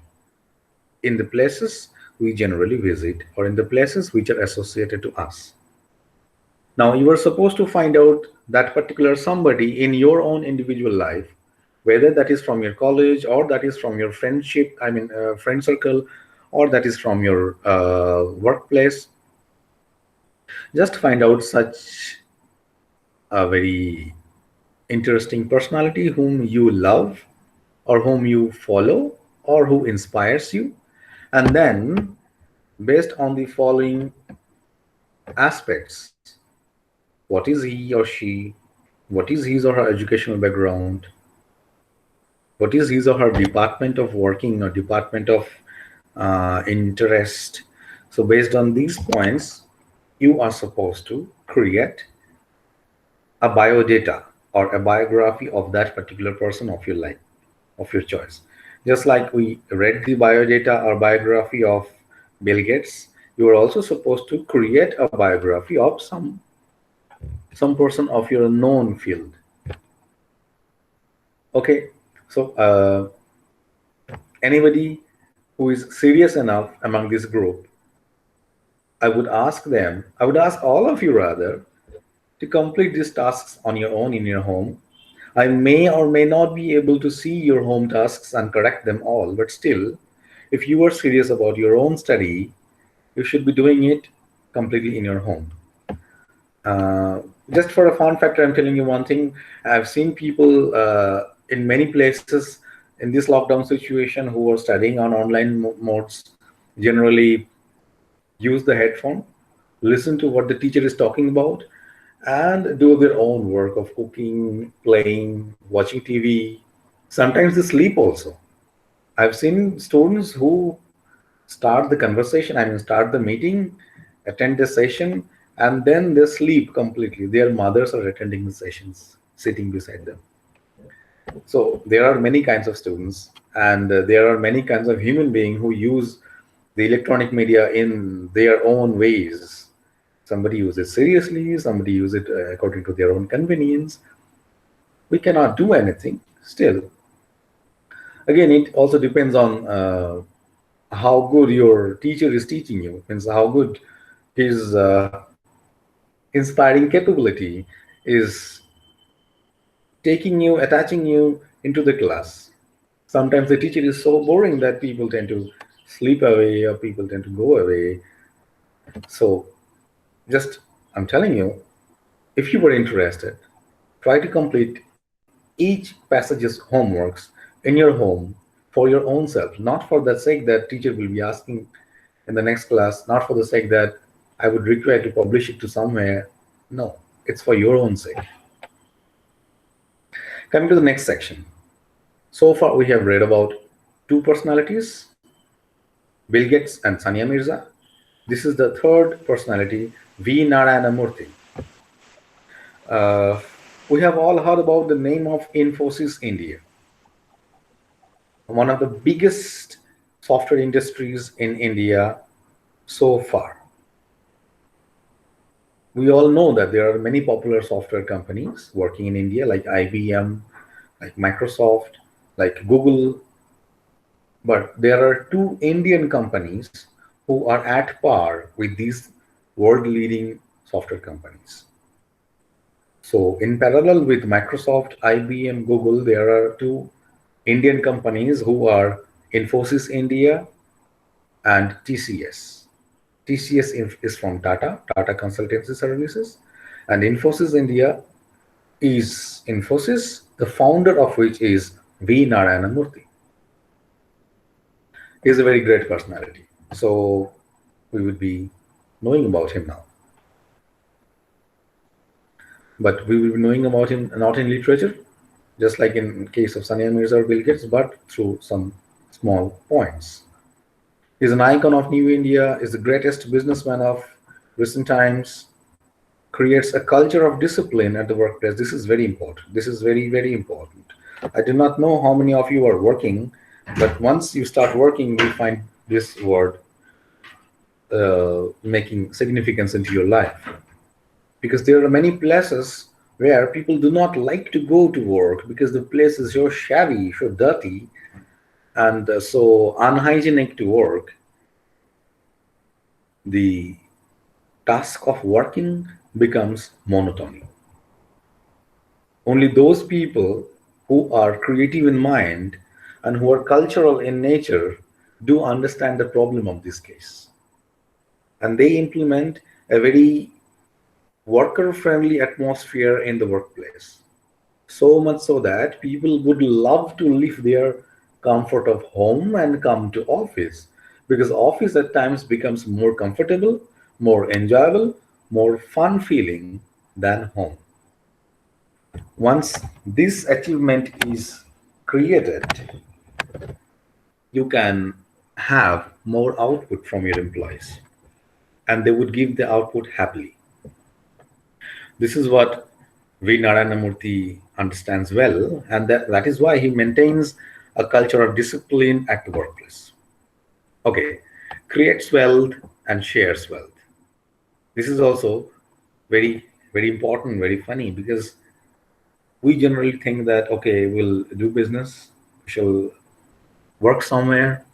in the places we generally visit or in the places which are associated to us. Now, you are supposed to find out that particular somebody in your own individual life, whether that is from your college or that is from your friendship, friend circle, or that is from your workplace. Just find out such a very interesting personality whom you love or whom you follow or who inspires you, and then based on the following aspects, what is he or she, what is his or her educational background, what is his or her department of working or department of interest. So based on these points, you are supposed to create a biodata or a biography of that particular person of your life, of your choice. Just like we read the biodata or biography of Bill Gates, you are also supposed to create a biography of some person of your known field. Okay, so anybody who is serious enough among this group, I would ask all of you rather, to complete these tasks on your own in your home. I may or may not be able to see your home tasks and correct them all, but still, if you are serious about your own study, you should be doing it completely in your home. Just for a fun factor, I'm telling you one thing. I've seen people in many places in this lockdown situation who are studying on online modes generally use the headphone, listen to what the teacher is talking about, and do their own work of cooking, playing, watching TV. Sometimes they sleep also. I've seen students who start the conversation, I mean, start the meeting, attend the session, and then they sleep completely. Their mothers are attending the sessions, sitting beside them. So there are many kinds of students, and there are many kinds of human beings who use the electronic media in their own ways. Somebody uses it seriously, somebody uses it according to their own convenience. We cannot do anything still. Again, it also depends on how good your teacher is teaching you, means how good his inspiring capability is taking you, attaching you into the class. Sometimes the teacher is so boring that people tend to sleep away or people tend to go away. So just, I'm telling you, if you were interested, try to complete each passage's homeworks in your home for your own self, not for the sake that teacher will be asking in the next class, not for the sake that I would require to publish it to somewhere. No, it's for your own sake. Coming to the next section. So far, we have read about two personalities, Bill Gates and Sania Mirza. This is the third personality, V. Narayana Murthy. Uh, we have all heard about the name of Infosys India, one of the biggest software industries in India so far. We all know that there are many popular software companies working in India, like IBM, like Microsoft, like Google. But there are two Indian companies who are at par with these world-leading software companies. So in parallel with Microsoft, IBM, Google, there are two Indian companies who are Infosys India and TCS. TCS is from Tata Consultancy Services, and Infosys India is Infosys, the founder of which is V. Narayana Murthy. He is a very great personality. So we would be knowing about him now. But we will be knowing about him not in literature, just like in case of Sania Mirza or Bill Gates, but through some small points. He's an icon of New India, is the greatest businessman of recent times, creates a culture of discipline at the workplace. This is very important. This is very, very important. I do not know how many of you are working, but once you start working, you find this word making significance into your life. Because there are many places where people do not like to go to work because the place is so shabby, so dirty, and so unhygienic to work. The task of working becomes monotony. Only those people who are creative in mind and who are cultural in nature do understand the problem of this case. And they implement a very worker friendly atmosphere in the workplace. So much so that people would love to leave their comfort of home and come to office, because office at times becomes more comfortable, more enjoyable, more fun feeling than home. Once this achievement is created, you can have more output from your employees, and they would give the output happily. This is what V. Narayanamurthy understands well, and that is why he maintains a culture of discipline at the workplace. Okay, creates wealth and shares wealth. This is also very, very important, very funny, because we generally think that, okay, we'll do business, we shall work somewhere,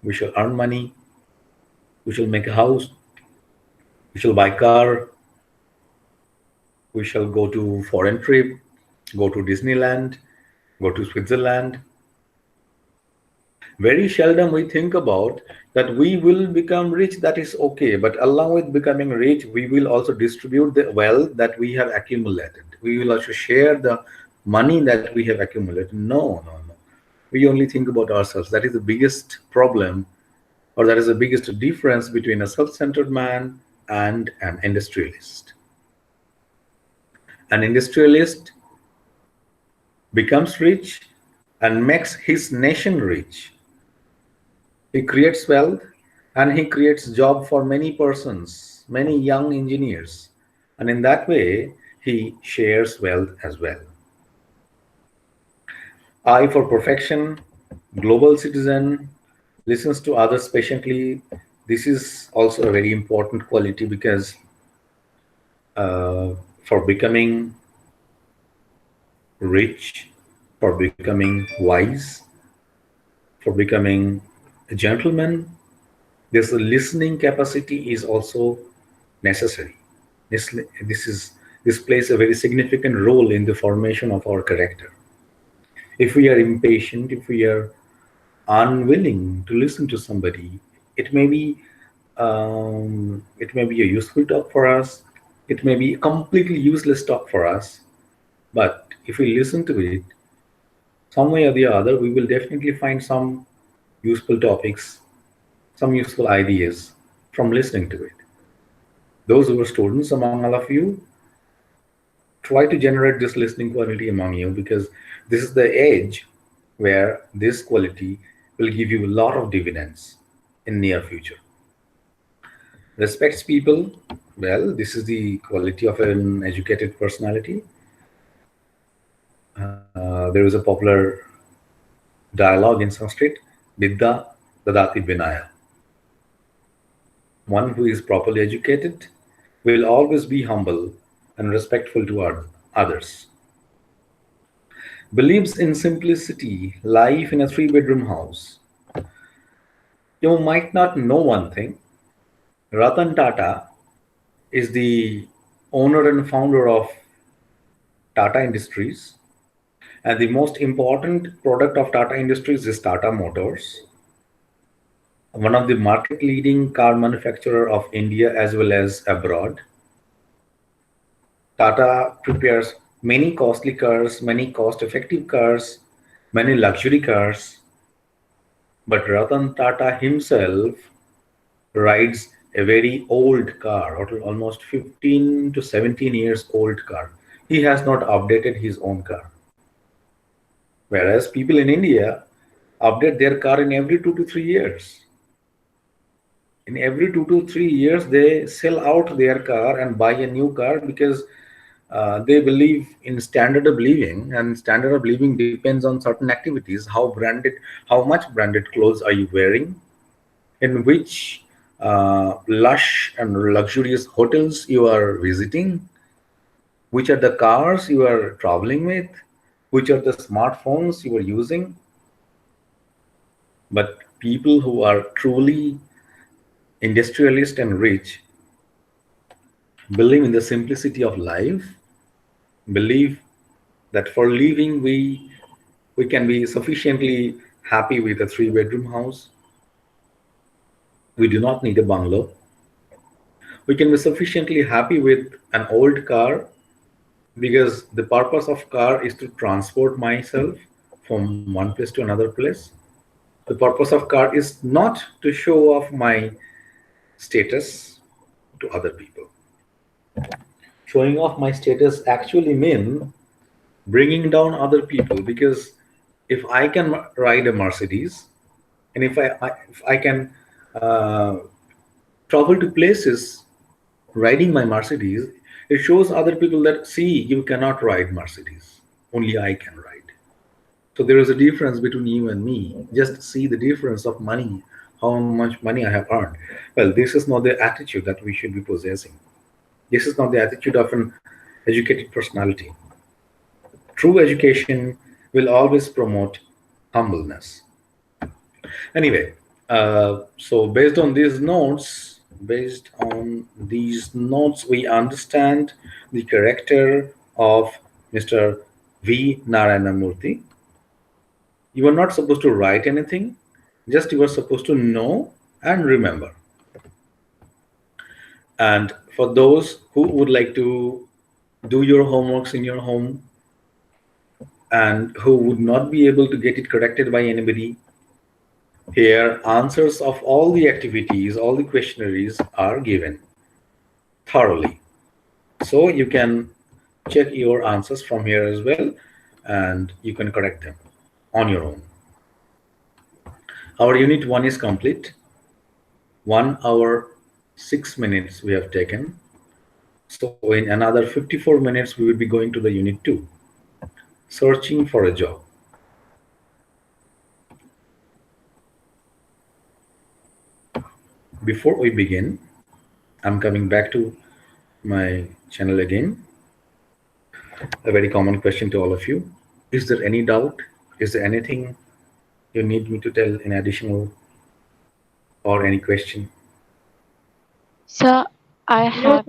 we shall earn money, we shall make a house, we shall buy car, we shall go to foreign trip, go to Disneyland, go to Switzerland. Very seldom we think about that we will become rich, that is okay, but along with becoming rich, we will also distribute the wealth that we have accumulated. We will also share the money that we have accumulated. No, no, no. We only think about ourselves. That is the biggest problem, or that is the biggest difference between a self-centered man and an industrialist. An industrialist becomes rich and makes his nation rich. He creates wealth and he creates job for many persons, many young engineers. And in that way, he shares wealth as well. I for perfection, global citizen, listens to others patiently. This is also a very important quality because uh, for becoming rich, for becoming wise, for becoming a gentleman, this listening capacity is also necessary. This plays a very significant role in the formation of our character. If we are impatient, if we are unwilling to listen to somebody, it may be it may be a useful talk for us. It may be a completely useless talk for us. But if we listen to it, some way or the other, we will definitely find some useful topics, some useful ideas from listening to it. Those who are students among all of you, try to generate this listening quality among you, because this is the age where this quality will give you a lot of dividends in near future. Respects people, well, this is the quality of an educated personality. There is a popular dialogue in Sanskrit, Vidya Dadati Vinaya. One who is properly educated will always be humble and respectful to others. Believes in simplicity, life in a three-bedroom house. You might not know one thing. Ratan Tata is the owner and founder of Tata Industries. And the most important product of Tata Industries is Tata Motors, one of the market leading car manufacturer of India as well as abroad. Tata prepares many costly cars, many cost-effective cars, many luxury cars. But Ratan Tata himself rides a very old car, or almost 15 to 17 years old car. He has not updated his own car. Whereas people in India update their car in every 2 to 3 years. In every 2 to 3 years, they sell out their car and buy a new car because they believe in standard of living, and standard of living depends on certain activities. How much branded clothes are you wearing? In which lush and luxurious hotels you are visiting? Which are the cars you are traveling with? Which are the smartphones you are using? But people who are truly industrialist and rich believe in the simplicity of life, believe that for living we can be sufficiently happy with a three-bedroom house. We do not need a bungalow. We can be sufficiently happy with an old car, because the purpose of car is to transport myself from one place to another place. The purpose of car is not to show off my status to other people. Showing off my status actually mean bringing down other people, because if I can ride a Mercedes, and if I can uh, travel to places riding my Mercedes, it shows other people that, see, you cannot ride Mercedes, only I can ride. So there is a difference between you and me. Just see the difference of money, how much money I have earned. Well, this is not the attitude that we should be possessing. This is not the attitude of an educated personality. True education will always promote humbleness. Anyway, so based on these notes, we understand the character of Mr. V. Narayana Murthy. You are not supposed to write anything, just you are supposed to know and remember. And for those who would like to do your homeworks in your home and who would not be able to get it corrected by anybody, here answers of all the activities, all the questionnaires are given thoroughly. So you can check your answers from here as well, and you can correct them on your own. Our unit 1 is complete. 1 hour 6 minutes we have taken. So in another 54 minutes we will be going to the unit 2, searching for a job. Before we begin, I'm coming back to my channel again. A very common question to all of you. Is there any doubt? Is there anything you need me to tell in additional, or any question? Sir, I have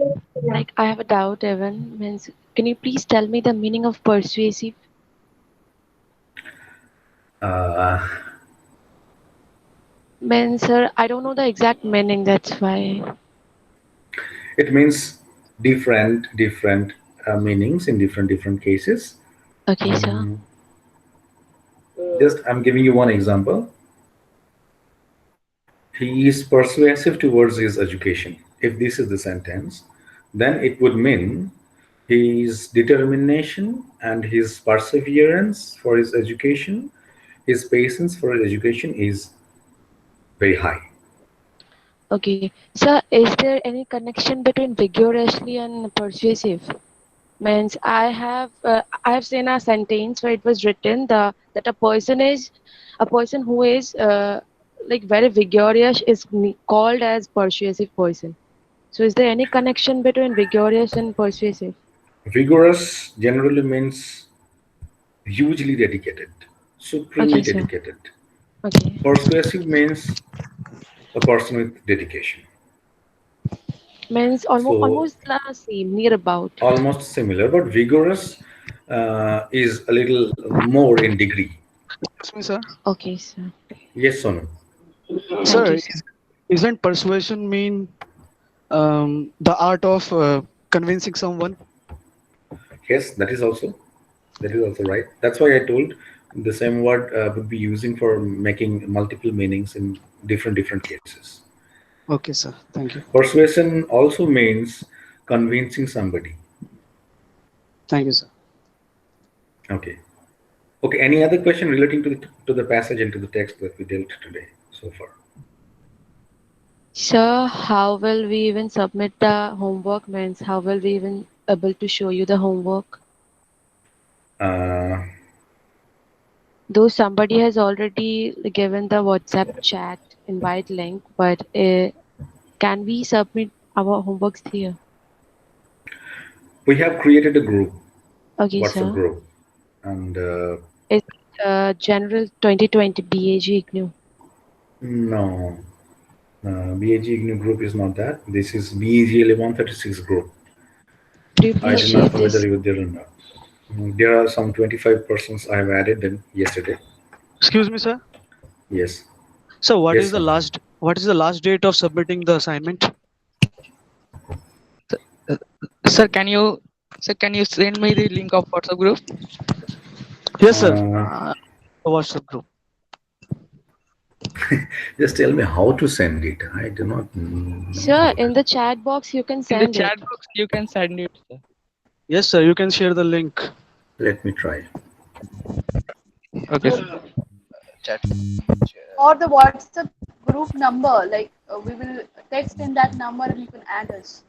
I have a doubt even. Means can you please tell me the meaning of persuasive? Uh, Means sir, I don't know the exact meaning, that's why. it means different meanings in different cases. Okay, sir. Just I'm giving you one example. He is persuasive towards his education. If this is the sentence, then it would mean his determination and his perseverance for his education, his patience for his education is very high. Okay. Sir, is there any connection between vigorously and persuasive? Means I have seen a sentence where it was written that a person who is like very vigorous is called as persuasive person. So is there any connection between vigorous and persuasive? Vigorous generally means hugely dedicated, supremely Okay, sir. dedicated. Okay. Persuasive means a person with dedication. Means So almost the same, near about. almost similar, but vigorous is a little more in degree. Excuse me, sir. Okay, sir. Yes or no? Thank Sir, you, sir. isn't persuasion mean the art of convincing someone? Yes, that is also right. That's why I told the same word would be using for making multiple meanings in different cases. Okay, sir. Thank you. Persuasion also means convincing somebody. Thank you, sir. Okay. Okay. Any other question relating to the passage and to the text that we dealt today so far? Sir, how will we even submit the homework? Means how will we even able to show you the homework? Uh, Though somebody has already given the WhatsApp chat invite link, but can we submit our homeworks here? we have created a group, Okay, WhatsApp sir. group, and It's General 2020 BAG IGNOU. no, BAG IGNOU group is not that. This is BAG 1136 group. Could you I please do share not know whether this? you were there or not. There are some 25 persons I have added them yesterday. Excuse me, sir. Yes. So, Yes, sir. what is the last date of submitting the assignment? Uh, sir, can you send me the link of WhatsApp group? Yes, sir. Uh, The WhatsApp group. just tell me how to send it. I do not know Sir, how to. in the chat box you can In the send it. chat box, you can send it, sir. Yes, sir. You can share the link. Let me try. Okay, sir. Or the WhatsApp group number, like we will text in that number and you can add us.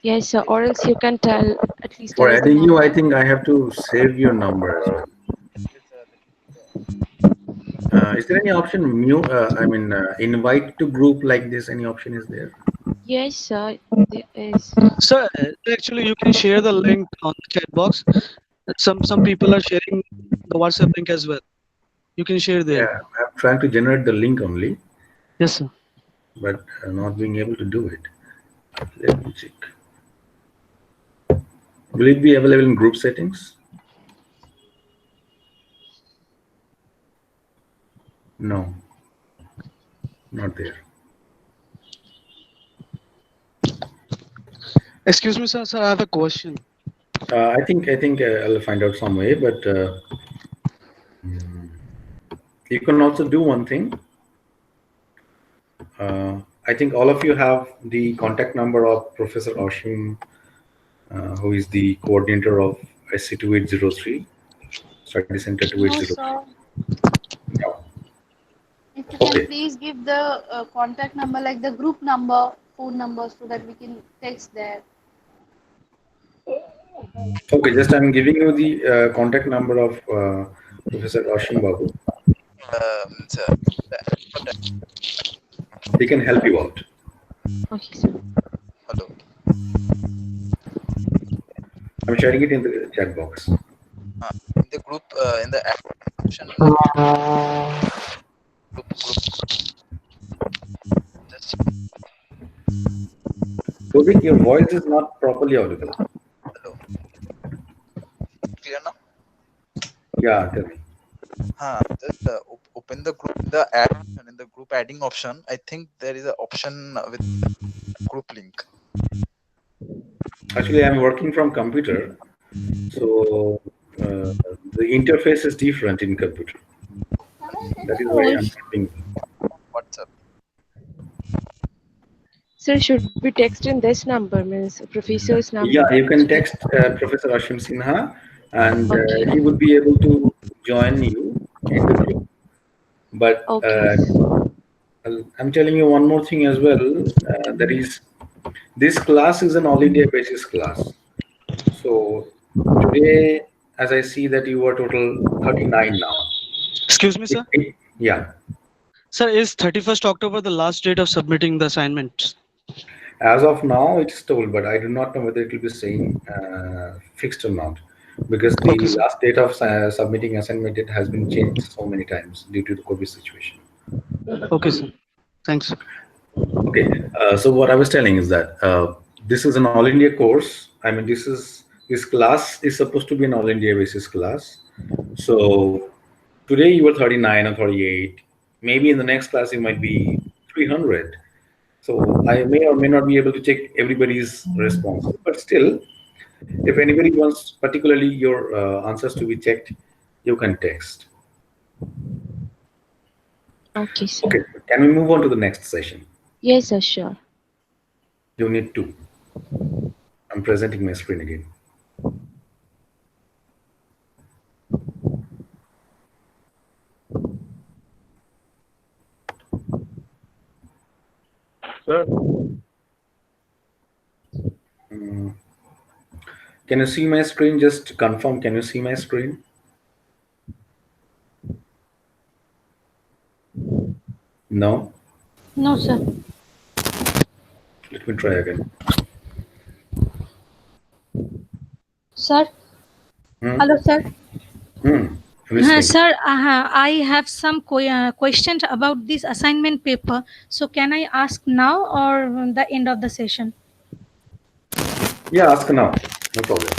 Yes, sir. Or else you can at least For tell us the adding you, I number. think I have to save your number as well. Is there any option, invite to group like this? Any option is there? Yes, sir. There is. Sir, actually, you can share the link on the chat box. Some people are sharing the WhatsApp link as well. You can share there. Yeah, I'm trying to generate the link only, Yes, sir. but not being able to do it. Let me check. Will it be available in group settings? No, not there. Excuse me, sir. Sir, I have a question. I think I'll find out some way, but you can also do one thing. I think all of you have the contact number of Professor Oshim who is the coordinator of SC2803, Study Center No, 2803? sir. No. If you can Okay. please give the contact number, like the group number, phone number, so that we can text there. Okay, just I'm giving you the contact number of Professor Ashim Babu. Sir, He can help you out. Okay, sir. hello. I'm sharing it in the chat box. In the group, in the option, group, just Tobit, your voice is not properly audible. hello. Clear now? Yeah, tell me. Just open the group, the add option, in the group adding option. I think there is an option with group link. Actually, I'm working from computer, so the interface is different in computer. That is why I'm talking. WhatsApp. Sir, should we text in this number, means professor's number? Yeah, you can text Professor Ashim Sinha, and Okay. he would be able to join you in the group. But Okay. I'm telling you one more thing as well. That is, this class is an all India basis class. So today, as I see that you are total 39 now. Excuse me, sir. Yeah. Sir, is 31st October the last date of submitting the assignment? As of now, it's told, but I do not know whether it will be saying fixed or not, because the Okay, sir. last date of submitting assignment it has been changed so many times due to the COVID situation. Okay, sir. Thanks. Okay, so what I was telling is that this is an all India course. I mean, this class is supposed to be an all India basis class. So today you were 39 or 38. Maybe in the next class you might be 300. So I may or may not be able to check everybody's responses, but still, if anybody wants particularly your answers to be checked, you can text. Okay, sir. Okay, can we move on to the next session? Yes, sir, sure. Unit 2. I'm presenting my screen again. Sir, Can you see my screen? Just confirm, can you see my screen? No? No, sir. Let me try again. Sir? Hmm? Hello, sir. I'm listening. Sir, I have some questions about this assignment paper. So can I ask now or the end of the session? Yeah, ask now. No problem.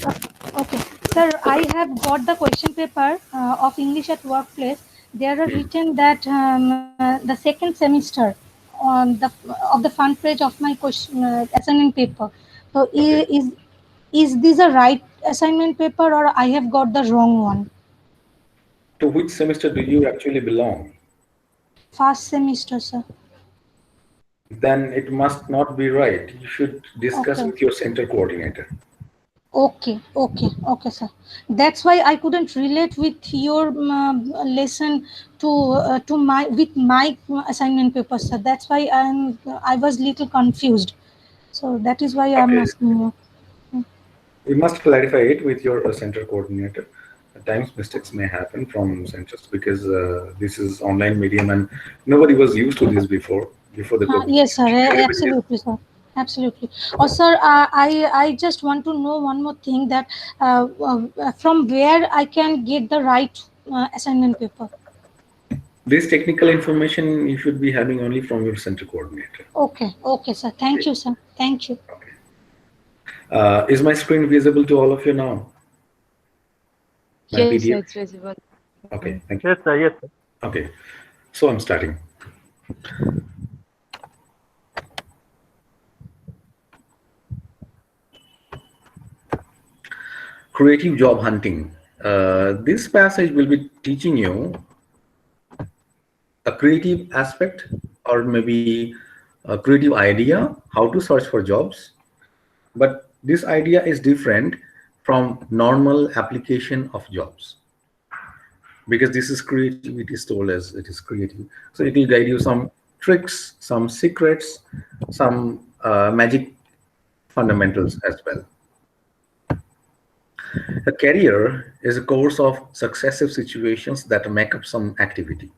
Okay. Sir, I have got the question paper of English at Workplace. There are written that the second semester on the of the front page of my question assignment paper. So Okay. is this a right assignment paper or I have got the wrong one? To which semester do you actually belong? First semester, sir. Then it must not be right. You should discuss Okay. with your center coordinator. Okay, sir. That's why I couldn't relate with your lesson to my with my assignment paper, sir. That's why I was little confused. So that is why I'm Okay. asking you. You must clarify it with your center coordinator. At times mistakes may happen from centers because this is online medium and nobody was used to this before the COVID Yes, sir. situation. Everybody is. Absolutely, sir. Absolutely. Oh, sir, I just want to know one more thing that from where I can get the right assignment paper. This technical information you should be having only from your center coordinator. Okay, sir. Thank you, sir. Thank you. Okay. Is my screen visible to all of you now? My Yes, sir, PDF? it's visible. Okay, thank you. yes, sir. Yes, sir. Okay, so I'm starting. Creative job hunting. This passage will be teaching you a creative aspect or maybe a creative idea how to search for jobs. But This idea is different from normal application of jobs, because this is creativity is told as it is creative. So it will guide you some tricks, some secrets, some magic fundamentals as well. A career is a course of successive situations that make up some activity.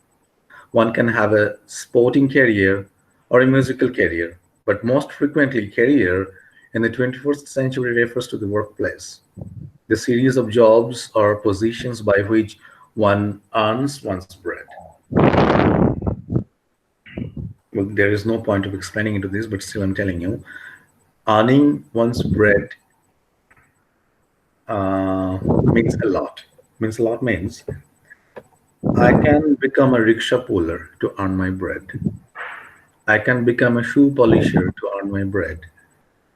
One can have a sporting career or a musical career, but most frequently, career in the 21st century refers to the workplace, the series of jobs or positions by which one earns one's bread. Well, there is no point of explaining into this, but still I'm telling you, earning one's bread means a lot. Means a lot means I can become a rickshaw puller to earn my bread. I can become a shoe polisher to earn my bread.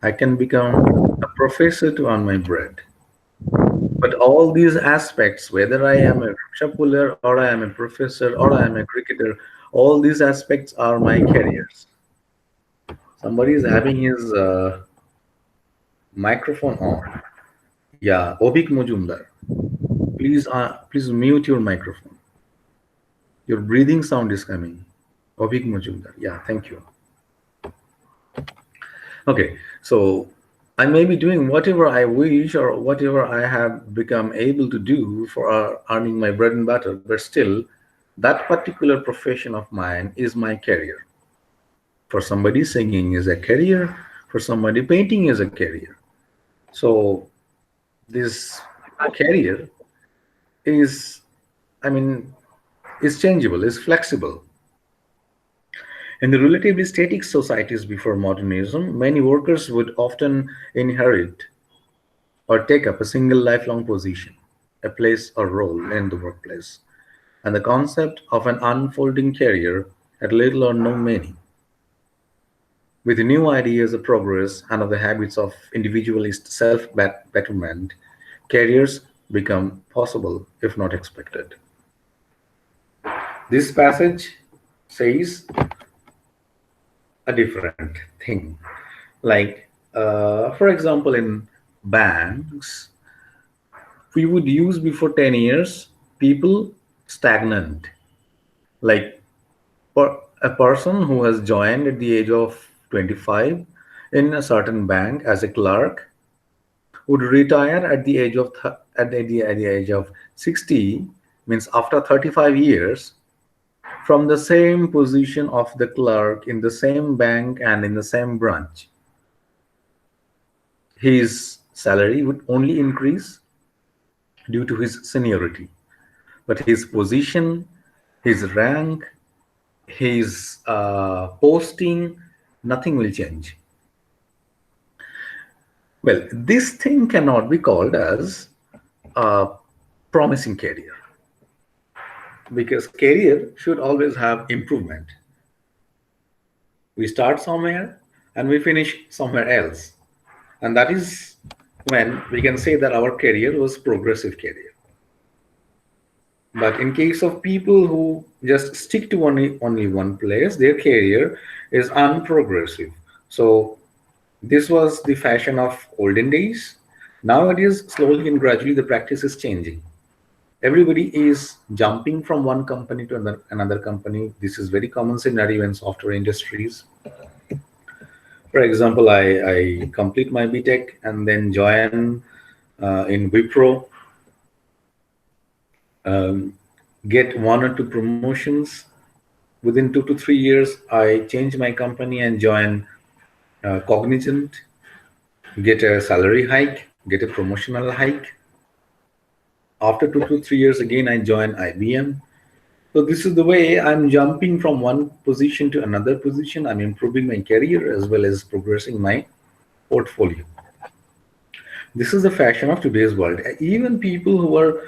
I can become a professor to earn my bread. But all these aspects, whether I am a rickshaw puller or I am a professor or I am a cricketer, all these aspects are my careers. Somebody is having his microphone on. Yeah, Obik Mujumdar. Please mute your microphone. Your breathing sound is coming. Obik Mujumdar. Yeah, thank you. Okay, so I may be doing whatever I wish or whatever I have become able to do for earning my bread and butter, but still, that particular profession of mine is my career. For somebody, singing is a career. For somebody, painting is a career. So this career is, I mean, is changeable, is flexible. In the relatively static societies before modernism, many workers would often inherit or take up a single lifelong position, a place or role in the workplace, and the concept of an unfolding career had little or no meaning. With new ideas of progress and of the habits of individualist self-betterment, careers become possible if not expected. This passage says a different thing. Like, for example, in banks, we would use before 10 years people stagnant. Like a person who has joined at the age of 25 in a certain bank as a clerk would retire at the age of at the age of 60, means after 35 years, from the same position of the clerk in the same bank and in the same branch. His salary would only increase due to his seniority, but his position, his rank, his posting, nothing will change. Well, this thing cannot be called as a promising career, because career should always have improvement. We start somewhere and we finish somewhere else, and that is when we can say that our career was progressive career. But in case of people who just stick to only one place, their career is unprogressive. So this was the fashion of olden days. Nowadays, slowly and gradually, the practice is changing. Everybody is jumping from one company to another company. This is very common scenario in software industries. For example, I complete my BTech and then join in Wipro, get one or two promotions. Within 2 to 3 years, I change my company and join Cognizant, get a salary hike, get a promotional hike. After 2 to 3 years, again, I join IBM. So this is the way I'm jumping from one position to another position. I'm improving my career as well as progressing my portfolio. This is the fashion of today's world. Even people who are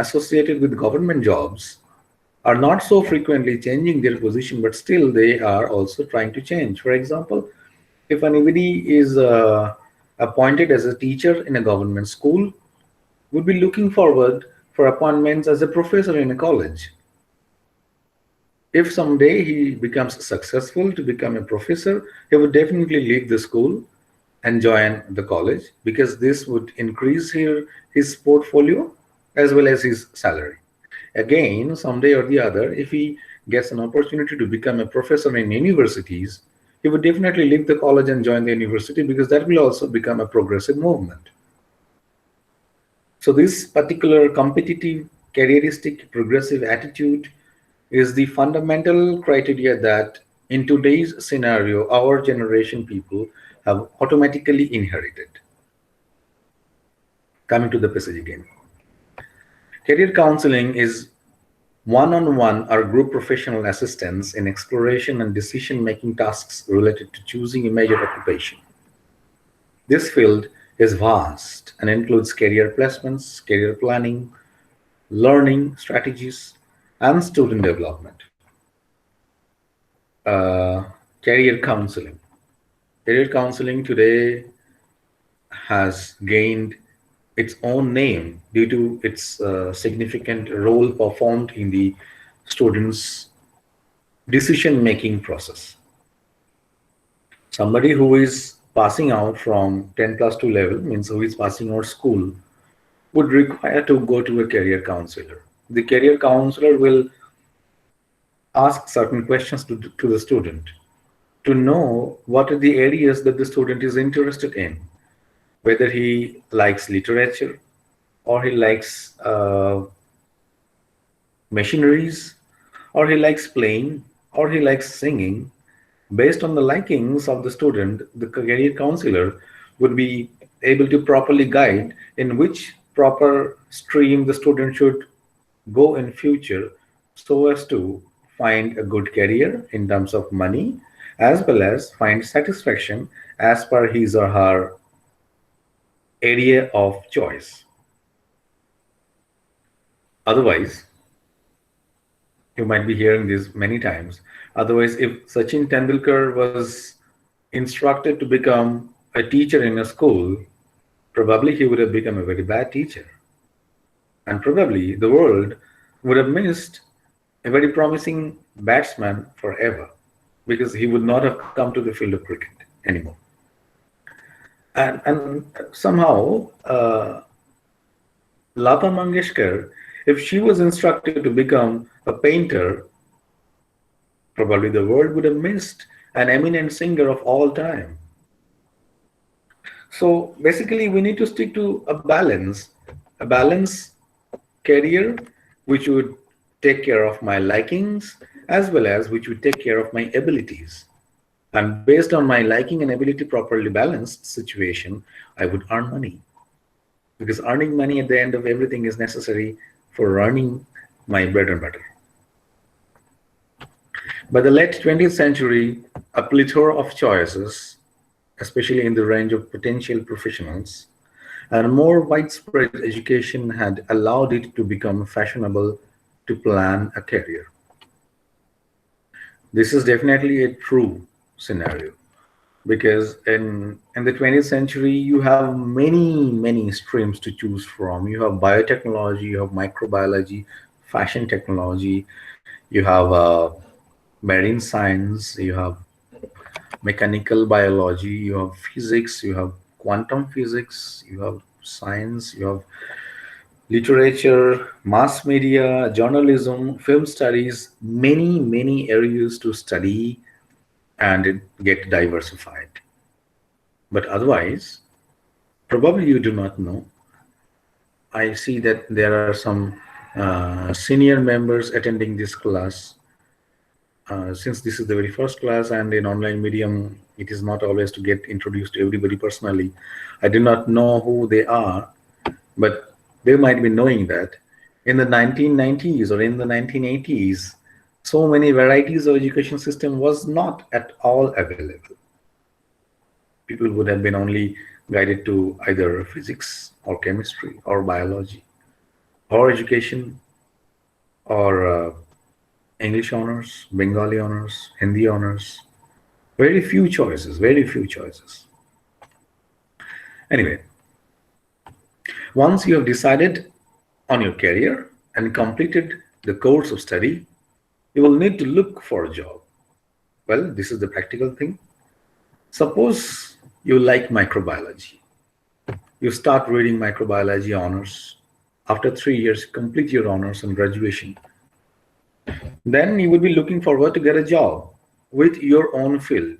associated with government jobs are not so frequently changing their position, but still they are also trying to change. For example, if anybody is appointed as a teacher in a government school, would be looking forward for appointments as a professor in a college. If someday he becomes successful to become a professor, he would definitely leave the school and join the college, because this would increase his portfolio as well as his salary. Again, someday or the other, if he gets an opportunity to become a professor in universities, he would definitely leave the college and join the university, because that will also become a progressive movement. So this particular competitive, careeristic, progressive attitude is the fundamental criteria that in today's scenario, our generation people have automatically inherited. Coming to the passage again. Career counseling is one-on-one or group professional assistance in exploration and decision-making tasks related to choosing a major occupation. This field is vast and includes career placements, career planning, learning strategies, and student development. Uh, Career counseling. Career counseling today has gained its own name due to its significant role performed in the students' decision-making process. Somebody who is passing out from 10 plus 2 level, means who is passing out school, would require to go to a career counselor. The career counselor will ask certain questions to the student to know what are the areas that the student is interested in, whether he likes literature or he likes machineries, or he likes playing, or he likes singing. Based on the likings of the student, the career counselor would be able to properly guide in which proper stream the student should go in future, so as to find a good career in terms of money, as well as find satisfaction as per his or her area of choice. Otherwise, you might be hearing this many times. Otherwise, if Sachin Tendulkar was instructed to become a teacher in a school, probably he would have become a very bad teacher. And probably the world would have missed a very promising batsman forever, because he would not have come to the field of cricket anymore. And somehow, Lata Mangeshkar, if she was instructed to become a painter, probably the world would have missed an eminent singer of all time. So basically, we need to stick to a balance career, which would take care of my likings as well as which would take care of my abilities. And based on my liking and ability properly balanced situation, I would earn money. Because earning money at the end of everything is necessary for running my bread and butter. By the late 20th century, a plethora of choices, especially in the range of potential professionals, and more widespread education had allowed it to become fashionable to plan a career. This is definitely a true scenario, because in the 20th century, you have many streams to choose from. You have biotechnology, you have microbiology, fashion technology, you have marine science, you have mechanical biology, you have physics, you have quantum physics, you have science, you have literature, mass media, journalism, film studies, many areas to study and get diversified. But otherwise, probably you do not know. I see that there are some senior members attending this class. Since this is the very first class and in online medium, it is not always to get introduced to everybody personally. I do not know who they are, but they might be knowing that in the 1990s or in the 1980s, so many varieties of education system was not at all available. People would have been only guided to either physics or chemistry or biology or education or English honors, Bengali honors, Hindi honors. Very few choices, very few choices. Anyway, once you have decided on your career and completed the course of study, you will need to look for a job. Well, this is the practical thing. Suppose You like microbiology. You start reading microbiology honors. After 3 years, complete your honors and graduation. Then you will be looking forward to get a job with your own field.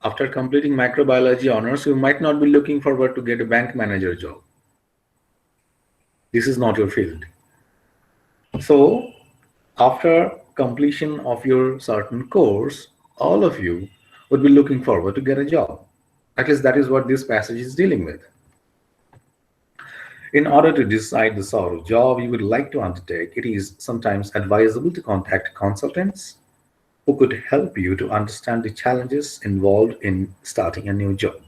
After completing microbiology honors, you might not be looking forward to get a bank manager job. This is not your field. So, after completion of your certain course, all of you would be looking forward to get a job. At least that is what this passage is dealing with. In order to decide the sort of job you would like to undertake, it is sometimes advisable to contact consultants who could help you to understand the challenges involved in starting a new job.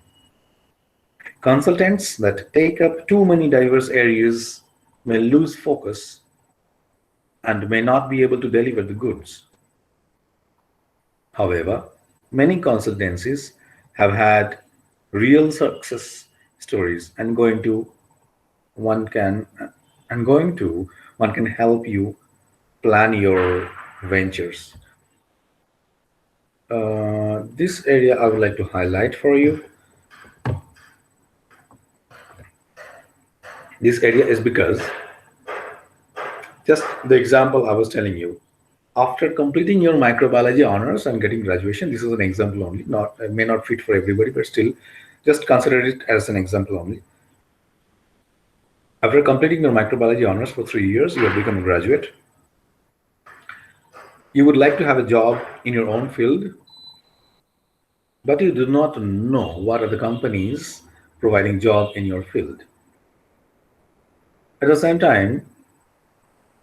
Consultants that take up too many diverse areas may lose focus and may not be able to deliver the goods. However, many consultancies have had real success stories and one can going to one can help you plan your ventures. This area I would like to highlight for you. This area is because just the example I was telling you. After completing your microbiology honors and getting graduation, this is an example only. Not may not fit for everybody, but still, just consider it as an example only. After completing your microbiology honors for 3 years, you have become a graduate. You would like to have a job in your own field, but you do not know what are the companies providing job in your field. At the same time,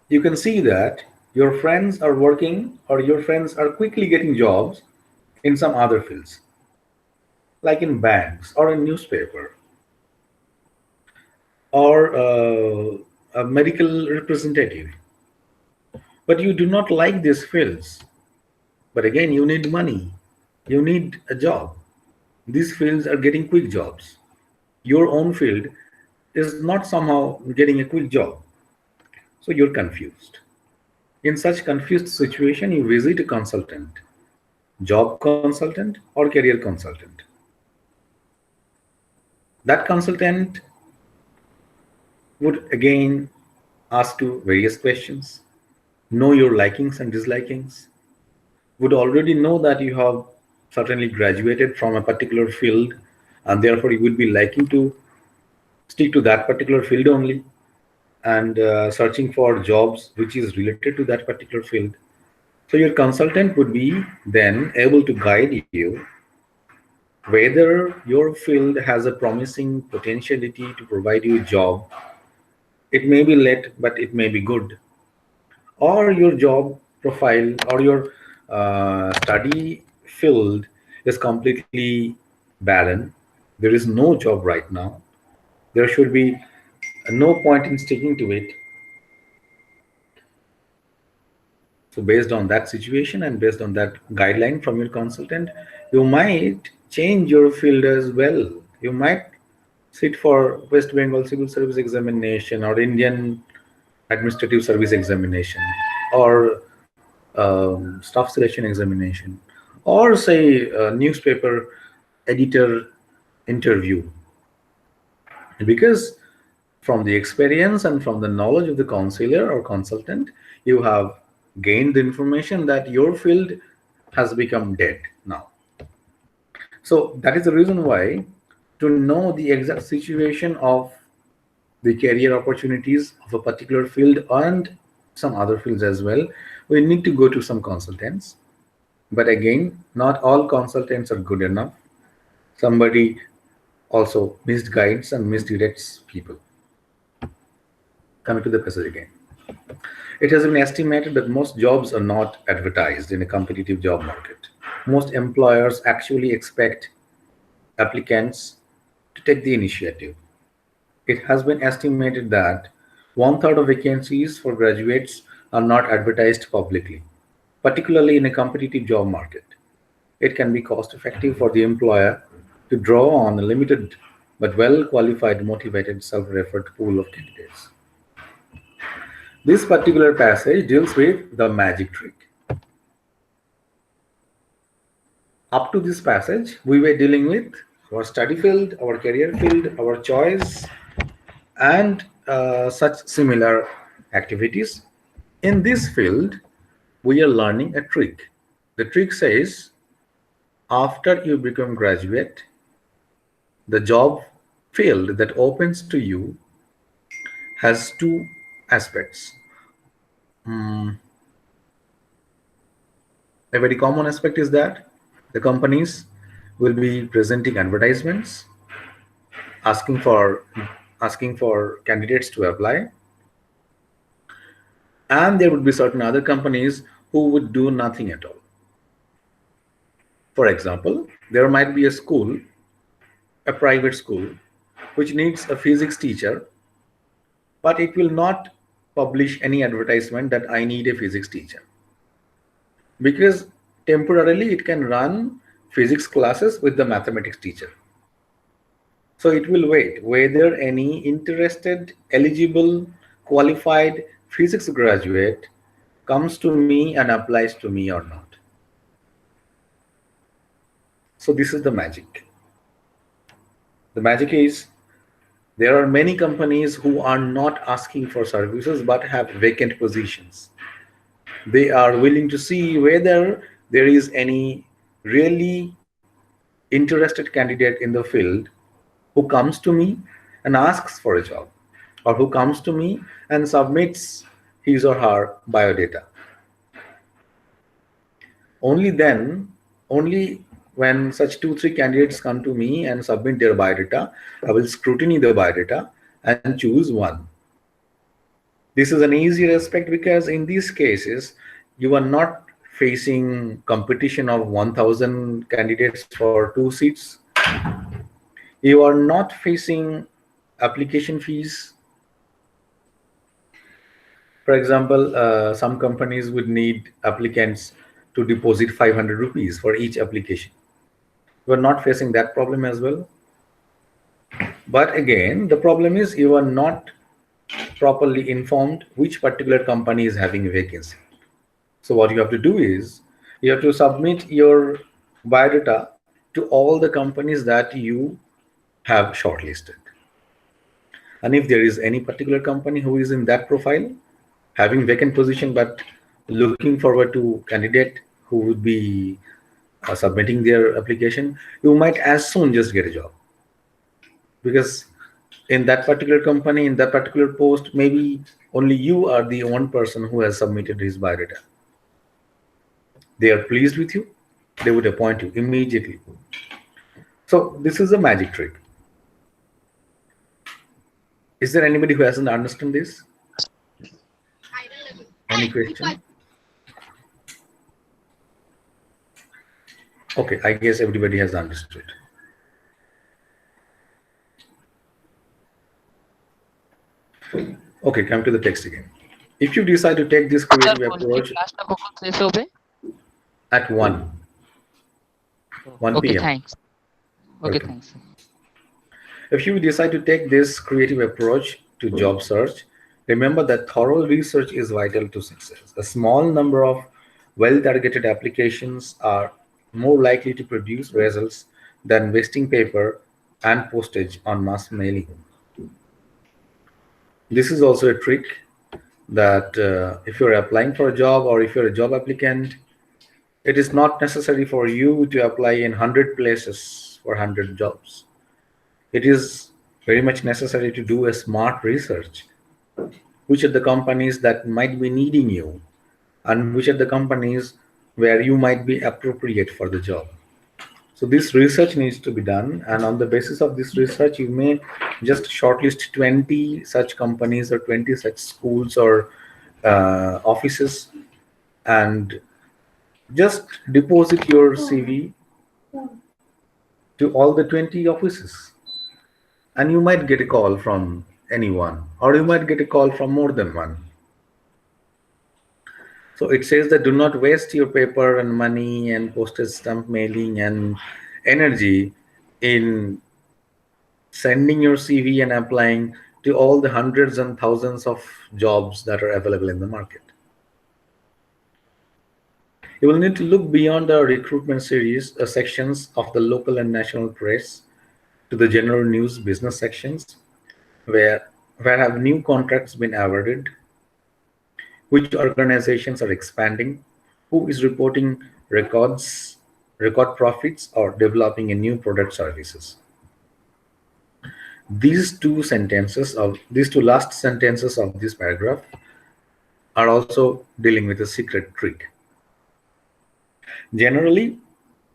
you can see that your friends are working or your friends are quickly getting jobs in some other fields, like in banks or in newspaper or a medical representative. But you do not like these fields. But again, you need money. You need a job. These fields are getting quick jobs. Your own field is not somehow getting a quick job. So you're confused. In such confused situation, you visit a consultant, job consultant or career consultant. That consultant would again ask you various questions, know your likings and dislikings, would already know that you have certainly graduated from a particular field and therefore you would be liking to stick to that particular field only and searching for jobs which is related to that particular field. So your consultant would be then able to guide you whether your field has a promising potentiality to provide you a job. It may be late, but it may be good. Or your job profile or your study field is completely barren. There is no job right now. There should be no point in sticking to it. So based on that situation and based on that guideline from your consultant, you might change your field as well. You might sit for West Bengal Civil Service Examination or Indian Administrative Service Examination or staff selection examination or say a newspaper editor interview, because from the experience and from the knowledge of the counselor or consultant, you have gained the information that your field has become dead now. So that is the reason why, to know the exact situation of the career opportunities of a particular field and some other fields as well, we need to go to some consultants. But again, not all consultants are good enough. Somebody also misguides and misdirects people. Coming to the passage again. It has been estimated that most jobs are not advertised in a competitive job market. Most employers actually expect applicants to take the initiative. It has been estimated that 1/3 of vacancies for graduates are not advertised publicly, particularly in a competitive job market. It can be cost effective for the employer to draw on a limited but well qualified, motivated, self-referred pool of candidates. This particular passage deals with the magic trick. Up to this passage, we were dealing with our study field, our career field, our choice, and such similar activities. In this field, we are learning a trick. The trick says after you become graduate, the job field that opens to you has two aspects. Mm, a very common aspect is that the companies will be presenting advertisements asking for candidates to apply, and there would be certain other companies who would do nothing at all. For example, there might be a school, a private school, which needs a physics teacher, but it will not publish any advertisement that I need a physics teacher, because temporarily it can run physics classes with the mathematics teacher. So it will wait whether any interested, eligible, qualified physics graduate comes to me and applies to me or not. So this is the magic. The magic is there are many companies who are not asking for services but have vacant positions. They are willing to see whether there is any really interested candidate in the field who comes to me and asks for a job, or who comes to me and submits his or her biodata. Only then, only when such 2-3 candidates come to me and submit their biodata, I will scrutiny the biodata and choose one. This is an easier aspect because in these cases, you are not facing competition of 1,000 candidates for 2 seats. You are not facing application fees. For example, some companies would need applicants to deposit 500 rupees for each application. You are not facing that problem as well. But again, the problem is you are not properly informed which particular company is having a vacancy. So what you have to do is you have to submit your biodata to all the companies that you have shortlisted. And if there is any particular company who is in that profile, having vacant position but looking forward to candidate who would be submitting their application, you might as soon just get a job, because in that particular company, in that particular post, maybe only you are the one person who has submitted his biodata. They are pleased with you, they would appoint you immediately. So this is a magic trick. Is there anybody who hasn't understood this? Any question? Okay, I guess everybody has understood. Okay, come to the text again. If you decide to take this creative approach at 1 Okay, p.m. thanks. Okay, Welcome. thanks. If you decide to take this creative approach to job search, remember that thorough research is vital to success. A small number of well-targeted applications are more likely to produce results than wasting paper and postage on mass mailing. This is also a trick that if you're applying for a job or if you're a job applicant, it is not necessary for you to apply in 100 places for 100 jobs. It is very much necessary to do a smart research. Which are the companies that might be needing you, and which are the companies where you might be appropriate for the job. So this research needs to be done, and on the basis of this research, you may just shortlist 20 such companies or 20 such schools or offices, and just deposit your CV to all the 20 offices. And you might get a call from anyone, or you might get a call from more than one. So it says that do not waste your paper and money and postage stamp mailing and energy in sending your CV and applying to all the hundreds and thousands of jobs that are available in the market. You will need to look beyond the recruitment series sections of the local and national press to the general news business sections, where have new contracts been awarded, which organizations are expanding, who is reporting record profits, or developing a new product services. These two last sentences of this paragraph are also dealing with a secret trick. Generally,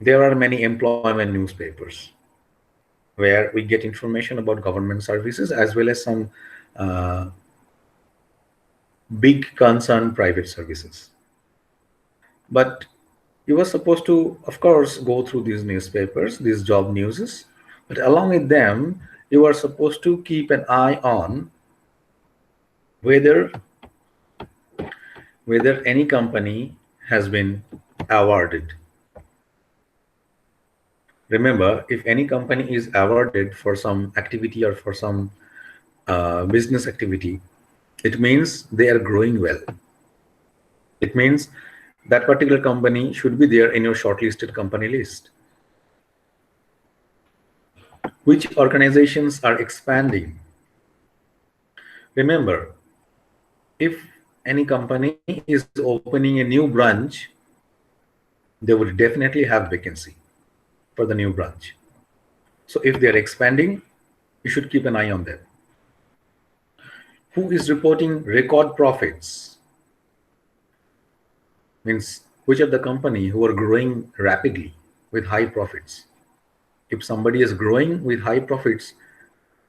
there are many employment newspapers where we get information about government services as well as some uh, big concerned private services. But you were supposed to, of course, go through these newspapers, these job newses, but along with them, you are supposed to keep an eye on whether any company has been awarded. Remember, if any company is awarded for some activity or for some business activity, it means they are growing well. It means that particular company should be there in your shortlisted company list. Which organizations are expanding? Remember, if any company is opening a new branch, they would definitely have vacancy for the new branch. So if they're expanding, you should keep an eye on them. Who is reporting record profits? Means which are the company who are growing rapidly with high profits. If somebody is growing with high profits,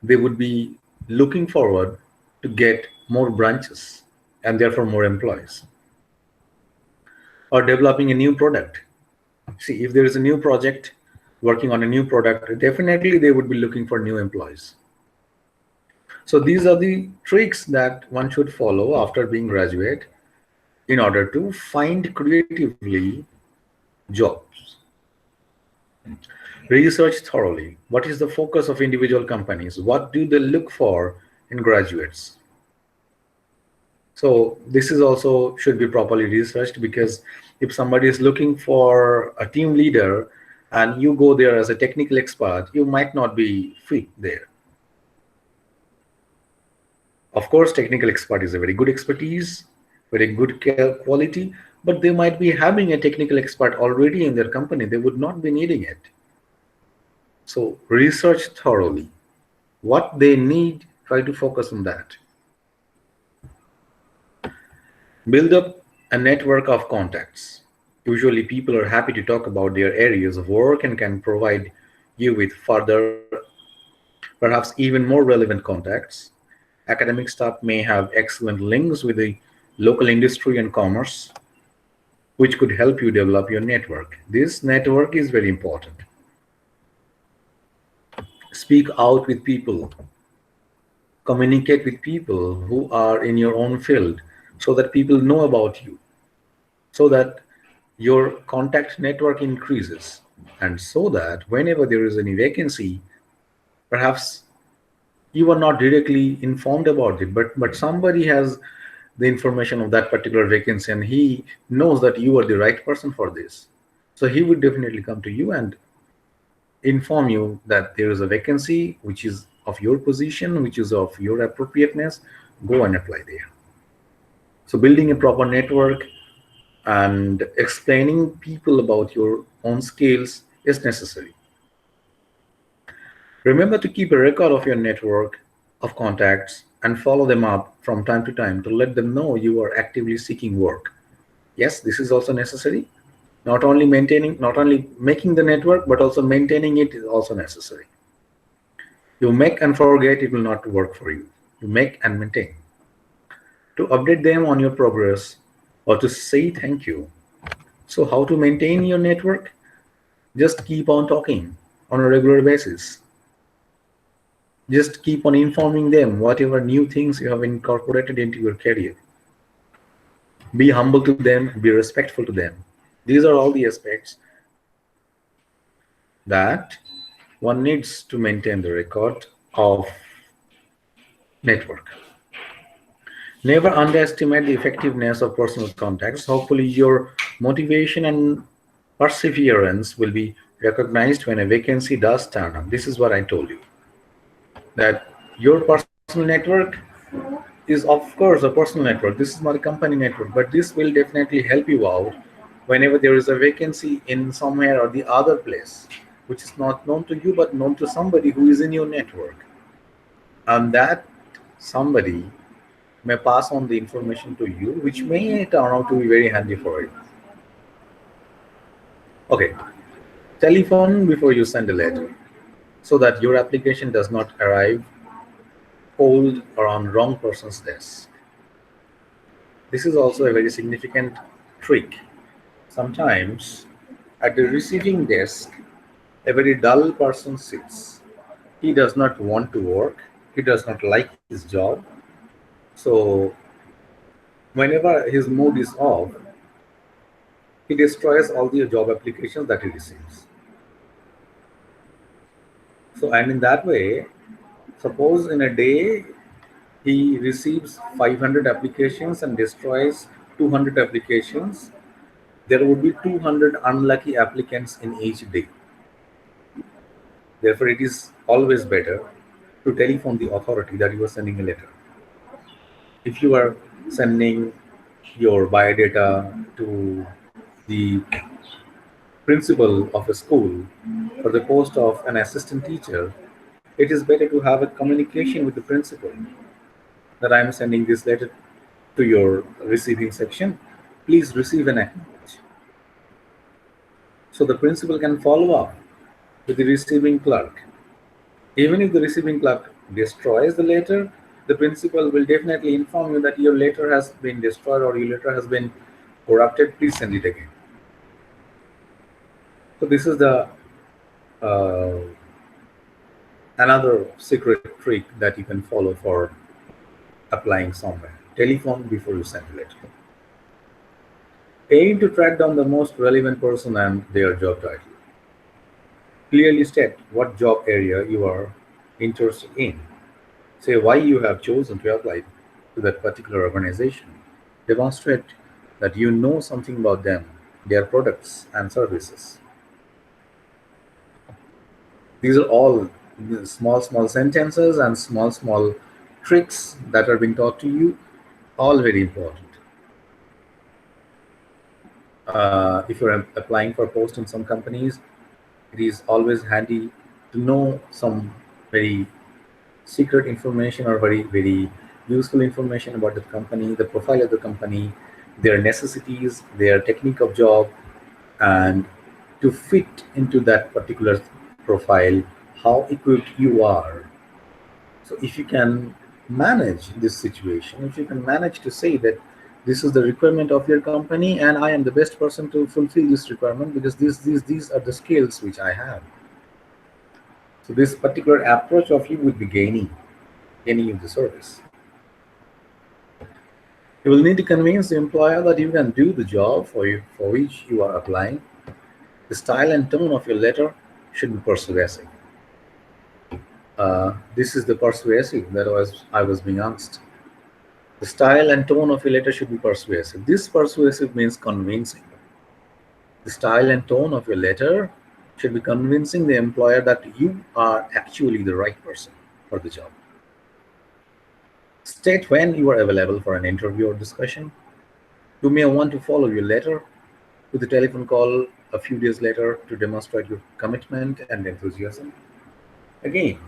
they would be looking forward to get more branches and therefore more employees. Or developing a new product. See, if there is a new project working on a new product, definitely they would be looking for new employees. So these are the tricks that one should follow after being graduate in order to find creatively jobs. Research thoroughly. What is the focus of individual companies? What do they look for in graduates? So this is also should be properly researched, because if somebody is looking for a team leader and you go there as a technical expert, you might not be fit there. Of course, technical expert is a very good expertise, very good quality, but they might be having a technical expert already in their company. They would not be needing it. So research thoroughly. What they need, try to focus on that. Build up a network of contacts. Usually people are happy to talk about their areas of work and can provide you with further, perhaps even more relevant contacts. Academic staff may have excellent links with the local industry and commerce, which could help you develop your network. This network is very important. Speak out with people. Communicate with people who are in your own field so that people know about you, so that your contact network increases, and so that whenever there is any vacancy, perhaps you are not directly informed about it, but somebody has the information of that particular vacancy and he knows that you are the right person for this. So he would definitely come to you and inform you that there is a vacancy which is of your position, which is of your appropriateness. Go and apply there. So building a proper network and explaining people about your own skills is necessary. Remember to keep a record of your network of contacts and follow them up from time to time to let them know you are actively seeking work. Yes, this is also necessary. Not only making the network, but also maintaining it is also necessary. You make and forget, it will not work for you. You make and maintain. To update them on your progress or to say thank you. So how to maintain your network? Just keep on talking on a regular basis. Just keep on informing them whatever new things you have incorporated into your career. Be humble to them, be respectful to them. These are all the aspects that one needs to maintain the record of network. Never underestimate the effectiveness of personal contacts. Hopefully, your motivation and perseverance will be recognized when a vacancy does turn up. This is what I told you, that your personal network is, of course, a personal network. This is not a company network, but this will definitely help you out whenever there is a vacancy in somewhere or the other place, which is not known to you but known to somebody who is in your network. And that somebody may pass on the information to you, which may turn out to be very handy for you. Okay, telephone before you send a letter so that your application does not arrive cold or on wrong person's desk. This is also a very significant trick. Sometimes at the receiving desk, a very dull person sits. He does not want to work, he does not like his job. So, whenever his mood is off, he destroys all the job applications that he receives. So, and in that way, suppose in a day he receives 500 applications and destroys 200 applications, there would be 200 unlucky applicants in each day. Therefore, it is always better to telephone the authority that you are sending a letter. If you are sending your biodata to the principal of a school for the post of an assistant teacher, it is better to have a communication with the principal that I am sending this letter to your receiving section. Please receive and acknowledge. So the principal can follow up with the receiving clerk. Even if the receiving clerk destroys the letter, the principal will definitely inform you that your letter has been destroyed or your letter has been corrupted. Please send it again. So this is the uh, another secret trick that you can follow for applying somewhere. Telephone before you send a letter. Aim to track down the most relevant person and their job title. Clearly state what job area you are interested in. Say why you have chosen to apply to that particular organization. Demonstrate that you know something about them, their products and services. These are all small sentences and small tricks that are being taught to you, all very important. If you're applying for a post in some companies, it is always handy to know some very secret information or very useful information about the company, the profile of the company, their necessities, their technique of job, and to fit into that particular profile, how equipped you are. So if you can manage this situation, if you can manage to say that this is the requirement of your company and I am the best person to fulfill this requirement because these are the skills which I have. So this particular approach of you would be gaining you the service. You will need to convince the employer that you can do the job for which you are applying. The style and tone of your letter should be persuasive. This is the persuasive that I was being asked. The style and tone of your letter should be persuasive. This persuasive means convincing. The style and tone of your letter should be convincing the employer that you are actually the right person for the job. State when you are available for an interview or discussion. You may want to follow your letter with a telephone call a few days later to demonstrate your commitment and enthusiasm. Again,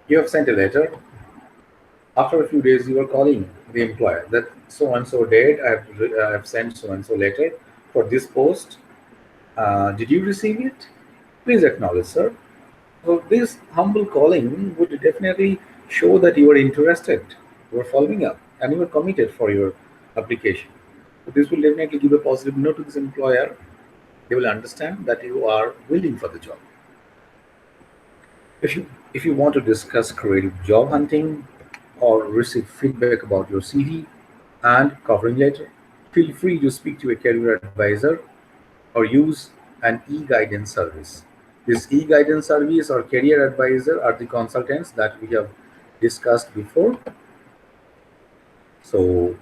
you have sent a letter. After a few days, you are calling the employer that so and so date I have sent so and so letter for this post. Did you receive it? Please acknowledge, sir. So this humble calling would definitely show that you are interested, you are following up, and you are committed for your application. So this will definitely give a positive note to this employer. They will understand that you are willing for the job. If you want to discuss creative job hunting or receive feedback about your CV and covering letter, feel free to speak to a career advisor or use an e-guidance service. This e-guidance service or career advisor are the consultants that we have discussed before. So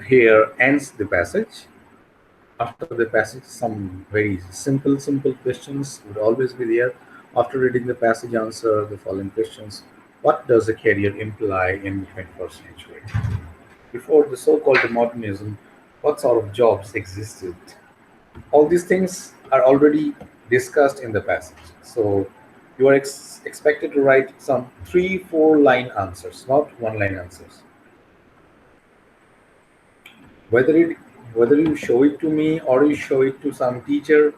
here ends the passage. After the passage, some very simple questions would always be there. After reading the passage, answer the following questions. What does a career imply in the 21st century? Before the so-called modernism, what sort of jobs existed? All these things are already discussed in the passage. So you are expected to write some 3-4 line answers, not one line answers. Whether it whether you show it to me or you show it to some teacher,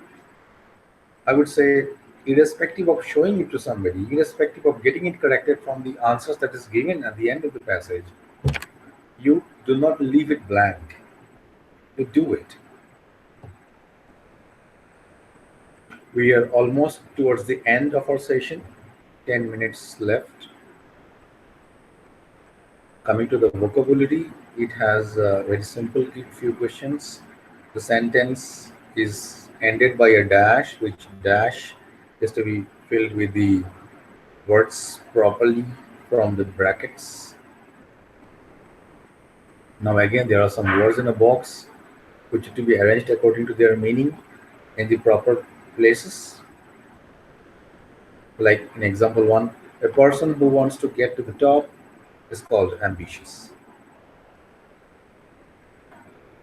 I would say, irrespective of showing it to somebody, irrespective of getting it corrected from the answers that is given at the end of the passage, you do not leave it blank. You do it. We are almost towards the end of our session. 10 minutes left. Coming to the vocabulary, it has very simple few questions. The sentence is ended by a dash, which dash is to be filled with the words properly from the brackets. Now again, there are some words in a box which are to be arranged according to their meaning in the proper places. Like in example 1, a person who wants to get to the top is called ambitious.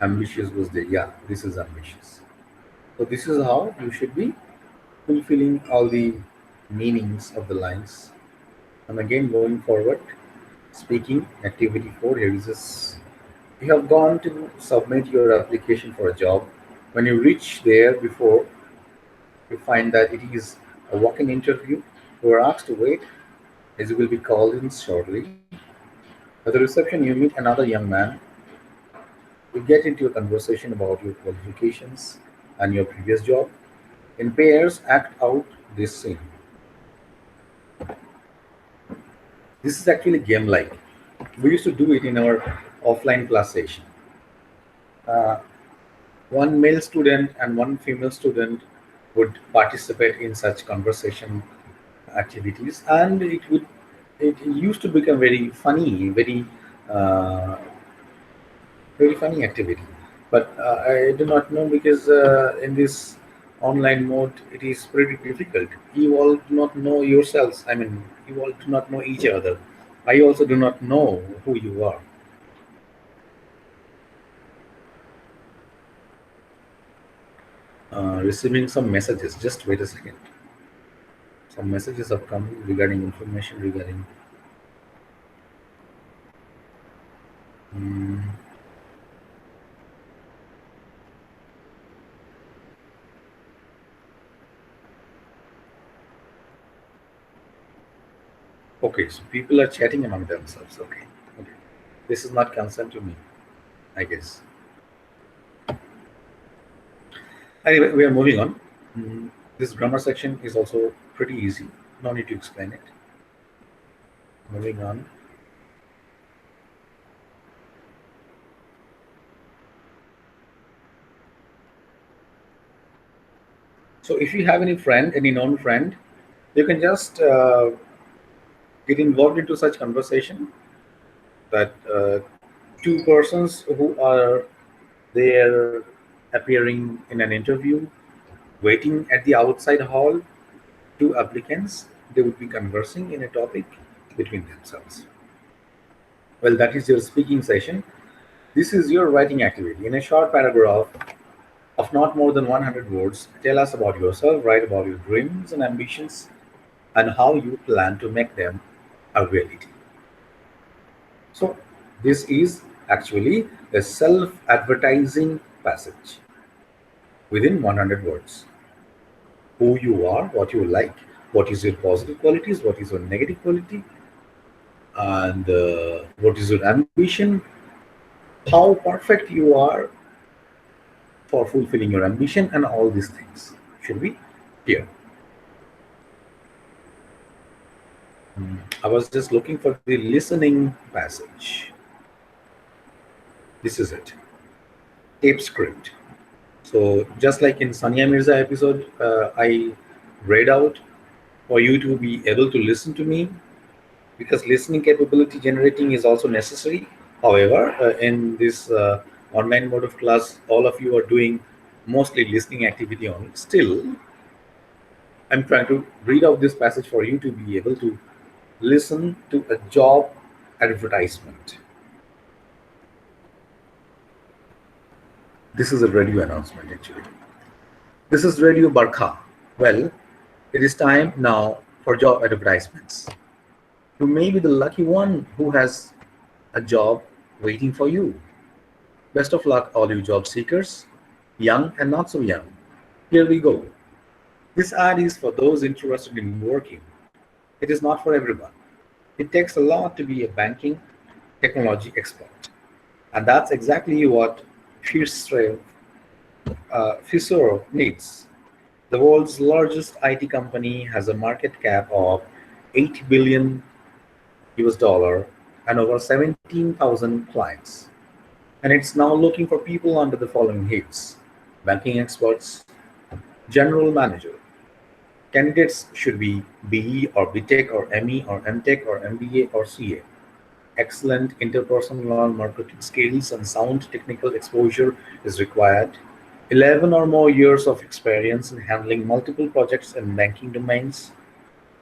Ambitious was there. Yeah, this is ambitious. So this is how you should be fulfilling all the meanings of the lines. And again, going forward, speaking activity 4, here is this. You have gone to submit your application for a job. When you reach there, before you find that it is a walk-in interview, you are asked to wait as you will be called in shortly. At the reception, you meet another young man. You get into a conversation about your qualifications and your previous job. In pairs, act out this scene. This is actually game-like. We used to do it in our offline class session. Uh, one male student and one female student would participate in such conversation activities, and it used to become very funny, uh, very funny activity. But I do not know, because in this online mode it is pretty difficult. You all do not know yourselves. I mean, you all do not know each other. I also do not know who you are. Receiving some messages. Just wait a second. Some messages have come regarding information regarding. Hmm. Okay, so people are chatting among themselves. Okay, okay. This is not concerned to me, I guess. Anyway, we are moving on. This grammar section is also pretty easy. No need to explain it. Moving on. So if you have any friend, any known friend, you can just get involved into such conversation that two persons who are there appearing in an interview, waiting at the outside hall, two applicants, they would be conversing in a topic between themselves. Well, that is your speaking session. This is your writing activity. In a short paragraph of not more than 100 words, tell us about yourself, write about your dreams and ambitions, and how you plan to make them a reality. So, this is actually a self-advertising passage within 100 words. Who you are, what you like, what is your positive qualities, what is your negative quality, and what is your ambition, how perfect you are for fulfilling your ambition, and all these things should be here. I was just looking for the listening passage. This is it. Tape script. So just like in Sania Mirza episode, I read out for you to be able to listen to me, because listening capability generating is also necessary. However, in this online mode of class, all of you are doing mostly listening activity only. Still, I'm trying to read out this passage for you to be able to listen to a job advertisement. This is a radio announcement actually. This is Radio Barkha. Well, it is time now for job advertisements. You may be the lucky one who has a job waiting for you. Best of luck, all you job seekers, young and not so young. Here we go. This ad is for those interested in working. It is not for everyone. It takes a lot to be a banking technology expert. And that's exactly what Fisher needs. The world's largest IT company has a market cap of 8 billion US dollar and over 17,000 clients. And it's now looking for people under the following heads: banking experts, general manager. Candidates should be BE or BTech or ME or MTech or MBA or CA. Excellent interpersonal and marketing skills and sound technical exposure is required. 11 or more years of experience in handling multiple projects in banking domains.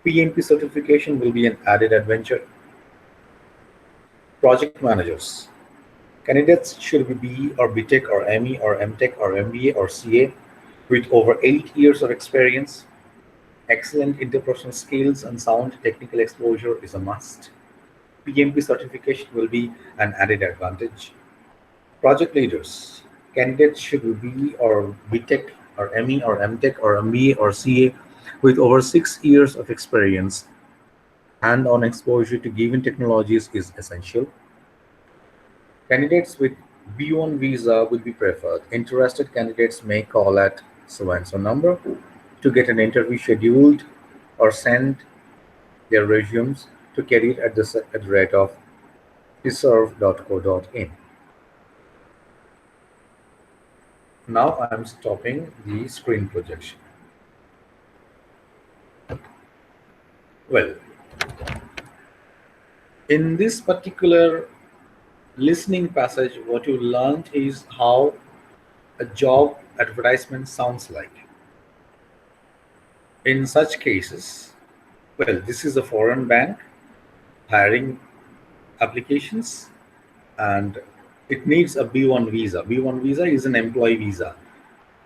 PMP certification will be an added adventure. Project managers. Candidates should be BE or BTech or ME or MTech or MBA or CA with over 8 years of experience. Excellent interpersonal skills and sound technical exposure is a must. PMP certification will be an added advantage. Project leaders. Candidates should be or BTech or ME or MTech or MBA or CA with over 6 years of experience. Hand-on exposure to given technologies is essential. Candidates with B1 visa will be preferred. Interested candidates may call at so and so number to get an interview scheduled or send their resumes to career at the rate of deserve.co.in. Now I'm stopping the screen projection. Well, in this particular listening passage, what you learned is how a job advertisement sounds like. In such cases, well, this is a foreign bank hiring applications and it needs a B1 visa. B1 visa is an employee visa.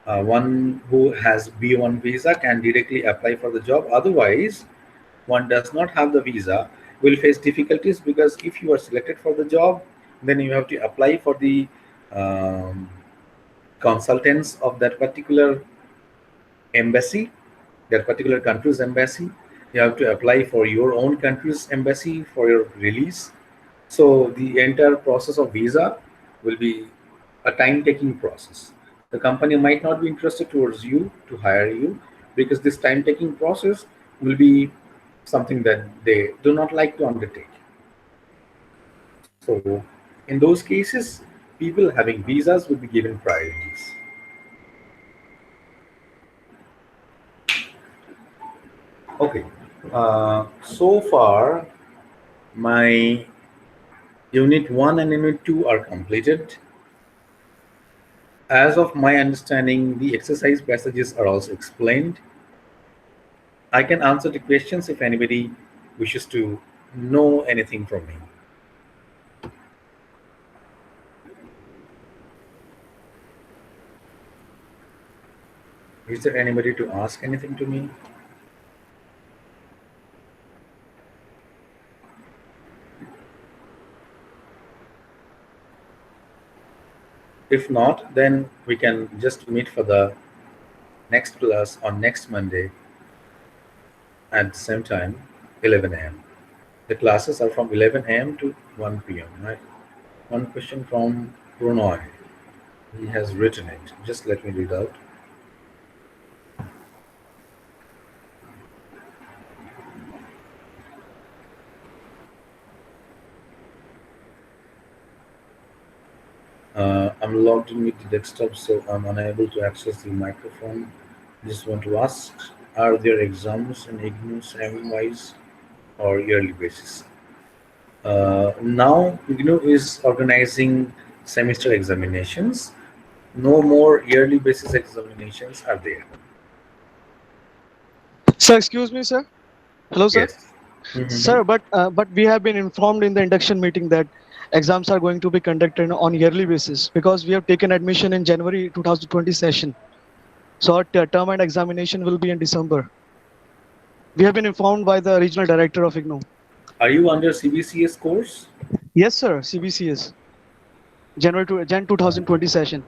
One who has B1 visa can directly apply for the job. Otherwise, one does not have the visa will face difficulties because if you are selected for the job, then you have to apply for the um, consultants of that particular embassy, that particular country's embassy. You have to apply for your own country's embassy for your release. So the entire process of visa will be a time-taking process. The company might not be interested towards you to hire you because this time-taking process will be something that they do not like to undertake. So in those cases, people having visas will be given priorities. Okay, so far my Unit 1 and Unit 2 are completed. As of my understanding, the exercise passages are also explained. I can answer the questions if anybody wishes to know anything from me. Is there anybody to ask anything to me? If not, then we can just meet for the next class on next Monday at the same time, 11 a.m. The classes are from 11 a.m. to 1 p.m. Right? One question from Brunoy. He has written it. Just let me read out. I'm logged in with the desktop, so I'm unable to access the microphone. Just want to ask, are there exams in IGNOU semi-wise or yearly basis? Now IGNOU is organizing semester examinations. No more yearly basis examinations are there. Sir, excuse me, sir. Hello, sir. Yes. Mm-hmm. Sir, but we have been informed in the induction meeting that exams are going to be conducted on yearly basis because we have taken admission in January 2020 session. So our term and examination will be in December. We have been informed by the regional director of IGNOU. Are you under CBCS course? Yes, sir. CBCS Jan 2020 session.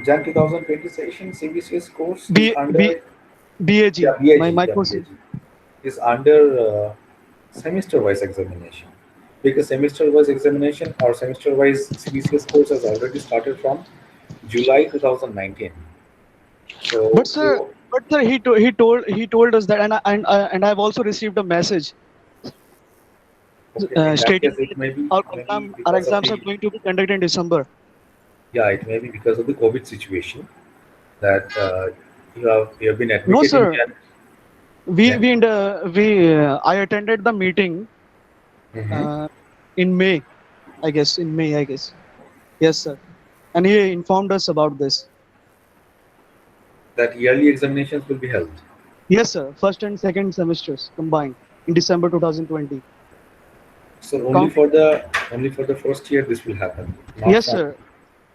Jan 2020 session CBCS course is B B under, BAG. yeah, BAG, My yeah, course. BAG is under semester-wise examination, because semester-wise examination or semester-wise CBCS course has already started from July 2019. But So sir, you, he told us that, and I've also received a message okay, in that stating case it that may be, our because of exams are the, going to be conducted in December. yeah, it may be because of the COVID situation that you have been No, admitted in sir. Jan. We Jan. we in the we I attended the meeting Mhm. uh, in May, I guess. In May, I guess. Yes, sir. And he informed us about this. That yearly examinations will be held. Yes, sir. First and second semesters combined in December 2020. So Counting. only for the first year this will happen, Yes, sir.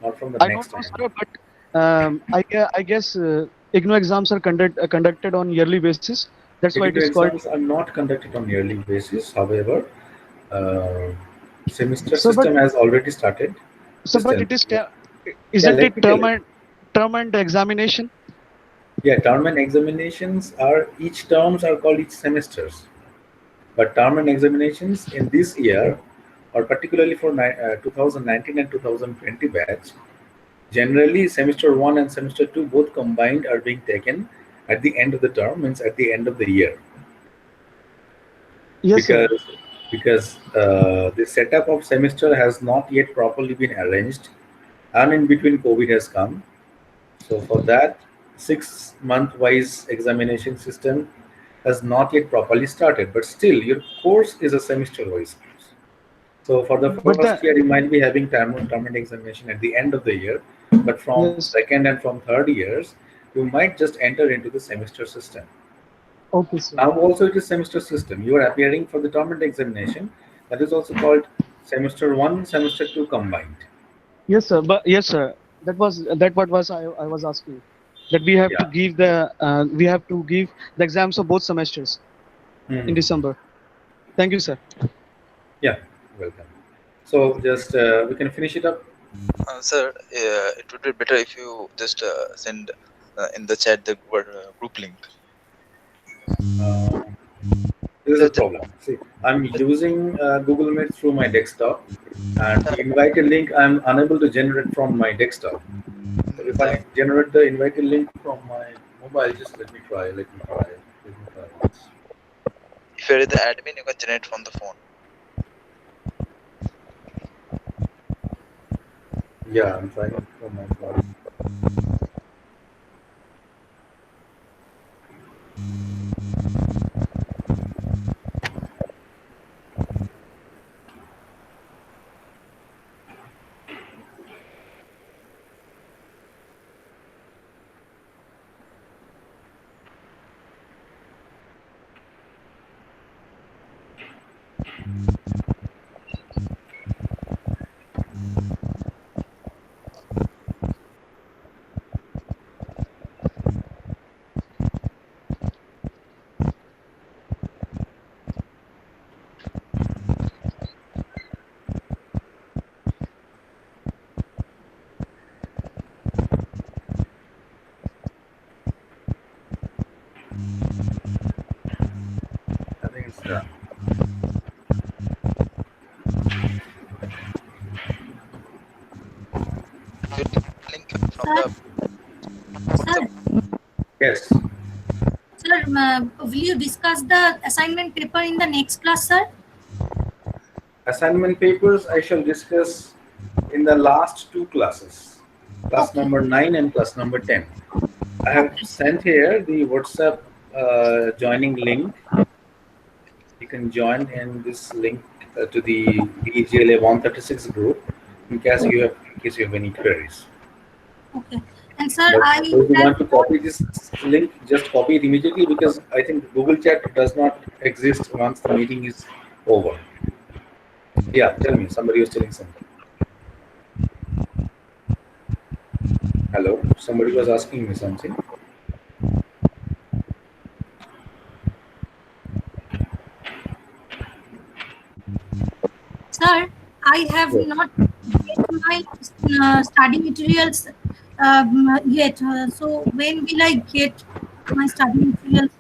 not from the I don't next know, time. sir, but I guess IGNOU exams are conducted on yearly basis. That's why it Technical is called. exams are not conducted on yearly basis. However, uh, semester So, but system has already started so, this but time. it is Yeah, yeah. isn't Let it me tell you. term and examination? Yeah, term and examinations are, each terms are called each semesters. But term and examinations in this year, or particularly for 2019 and 2020 batch, generally semester one and semester two both combined are being taken at the end of the term, means at the end of the year. Yes, sir. because the setup of semester has not yet properly been arranged, and in between COVID has come. So for that, 6 month wise examination system has not yet properly started, but still your course is a semester wise course. So for the But first year you might be having term and examination at the end of the year, but from yes. second and from third years you might just enter into the semester system. Okay, sir. Now also it is semester system. You are appearing for the term examination. That is also called semester one, semester two combined. Yes, sir. But yes, sir. That what was I was asking. That Yeah. we have to give the exams of both semesters in Hmm. December. Thank you, sir. Yeah. Welcome. So just we can finish it up. Sir, it would be better if you just send in the chat the group link. Uh, this is a problem. See, I'm using Google Meet through my desktop, and the invited link I'm unable to generate from my desktop. So if I generate the invited link from my mobile, just let me try. Let me try. Let me try once. If you're the admin, you can generate from the phone. Yeah, I'm trying from my phone. I think it's done. You link from Sir, the sir, Yes. sir, will you discuss the assignment paper in the next class, sir? Assignment papers I shall discuss in the last two classes, class Okay. number 9 and class number 10. I have Okay. sent here the WhatsApp joining link You can join in this link to the BGLA 136 group in case you have any queries. Okay. And sir, But I if you have want to copy this link, just copy it immediately because I think Google Chat does not exist once the meeting is over. Yeah, tell me. Somebody was telling something. Hello, somebody was asking me something. sir, I have Yes. not get my study materials yet. So when will I get my study materials?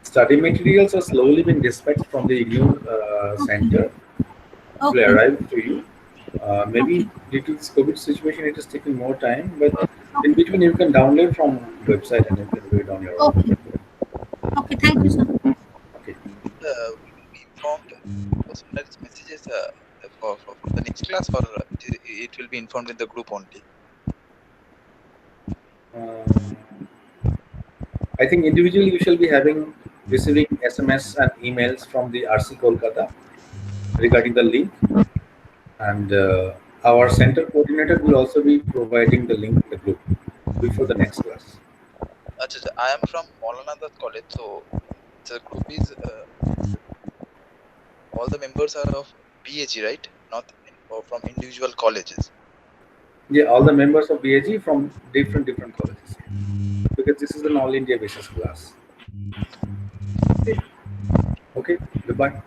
Study materials are slowly being dispatched from the IGNOU Okay. center. It will Okay. arrive to you. Maybe Okay. due to this COVID situation, it is taking more time, but in Okay. between, you can download from website and you can do it on your own. Okay. Okay. Thank you, sir. Okay. We will be informed as soon as messages for the next class, or it will be informed in the group only. Uh, I think individually you shall be receiving SMS and emails from the RC Kolkata regarding the link, and our center coordinator will also be providing the link in the group before the next class. I am from Maulana college, so the group is all the members are of BAG, right? Not or from individual colleges. Yeah, all the members of BAG from different colleges, because this is an all India basis class. Okay. Okay. Goodbye.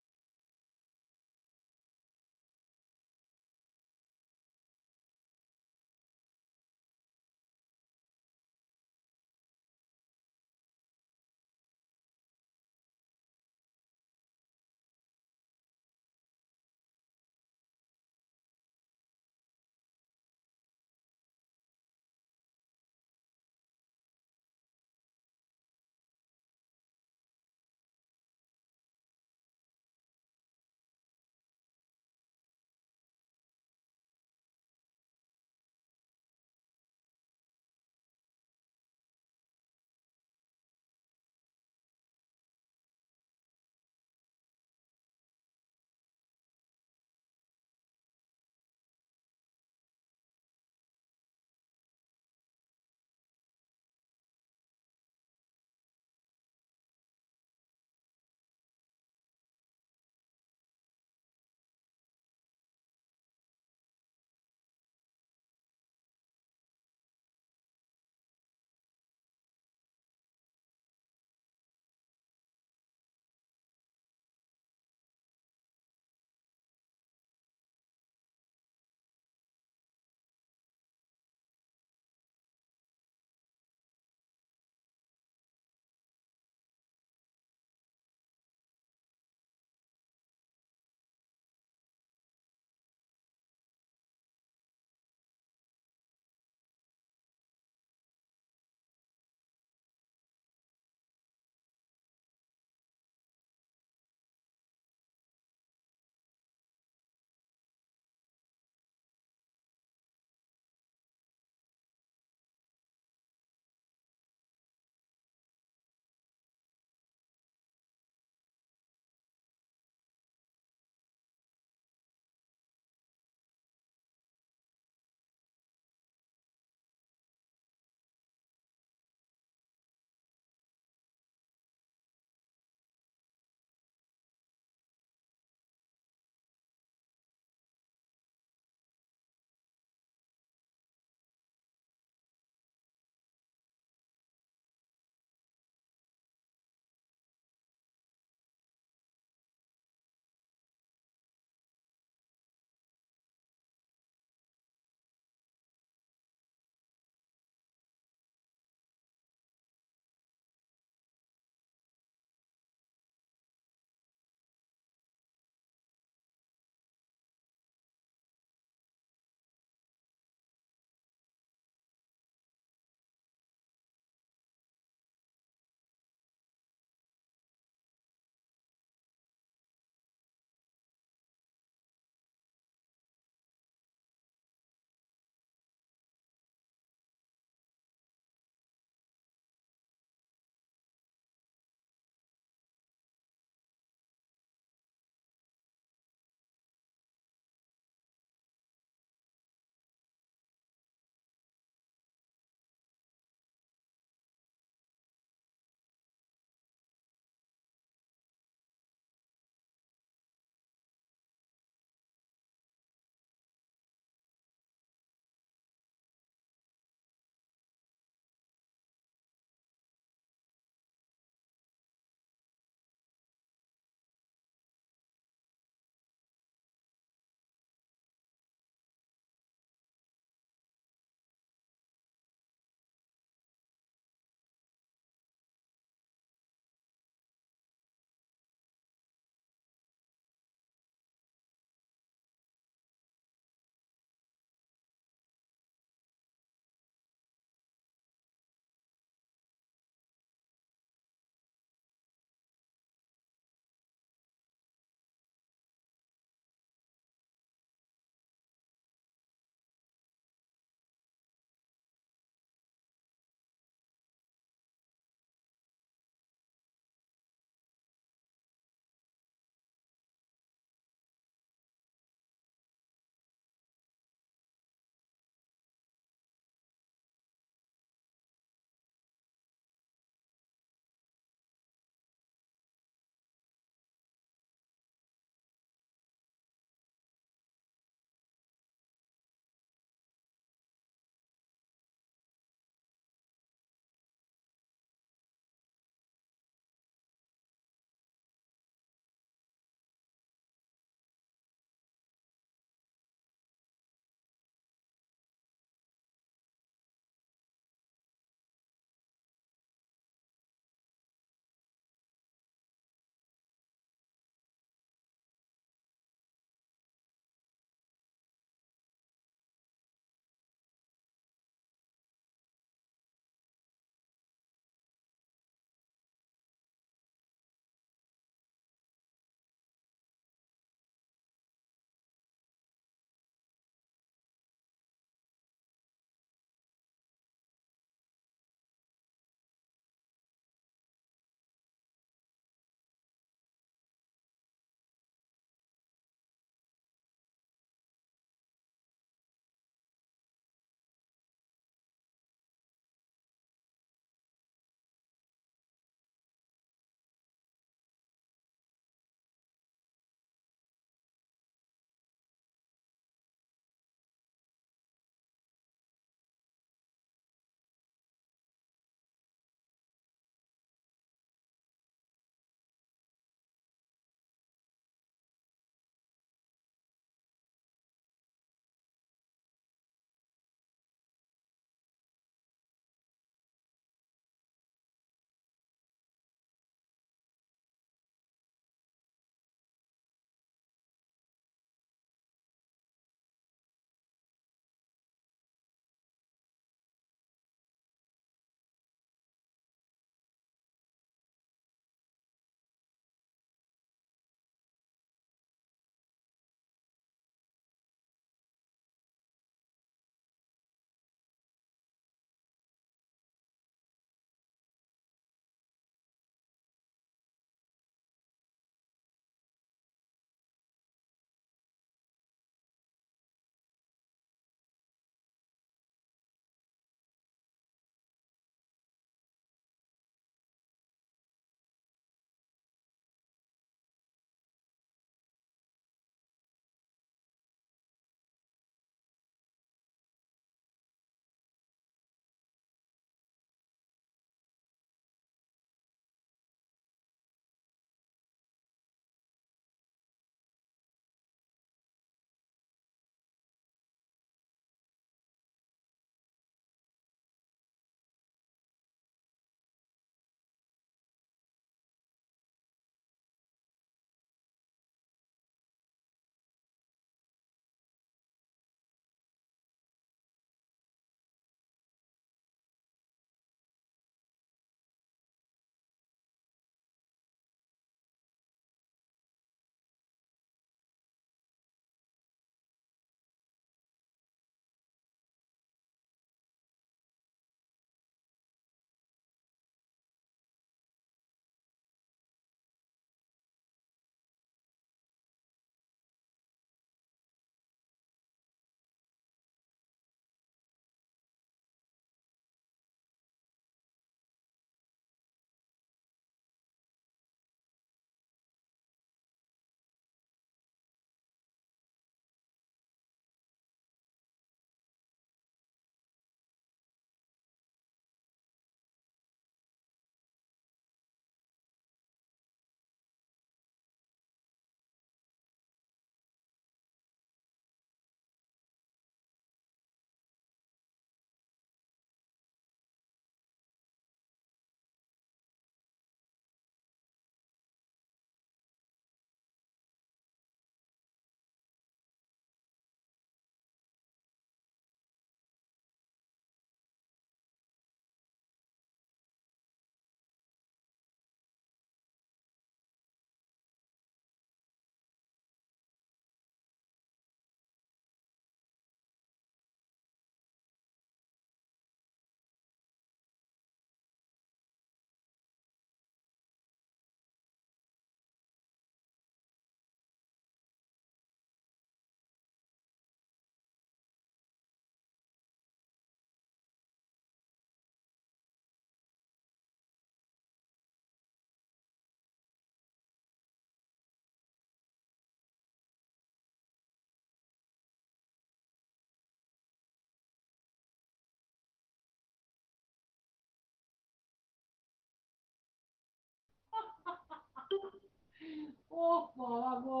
ও বাবা গো,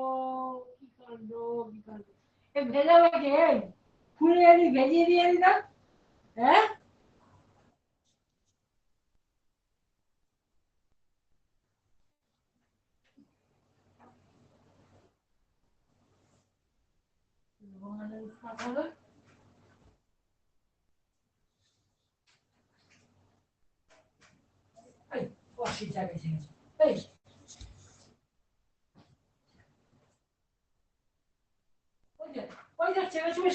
কি কাণ্ড, কি কাণ্ড। এ ভেজাবে কে? খুলে এলি ভেজিয়ে দিয়ে এলি না? হ্যাঁ? ভগবানের পাঠালো। এই, অসুবিধা গেছে। এই, ওই যে ছেলে ছেলে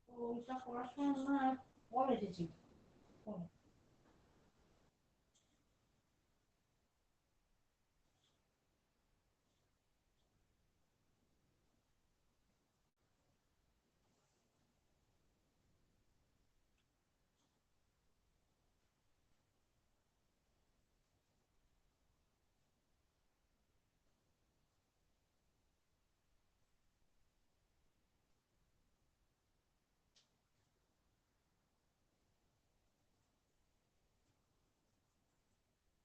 ওইটা পড়াশোনা না পরে এসেছি।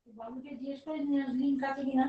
বাবুকে জিজ্ঞেস করে লিঙ্ক আছে কিনা।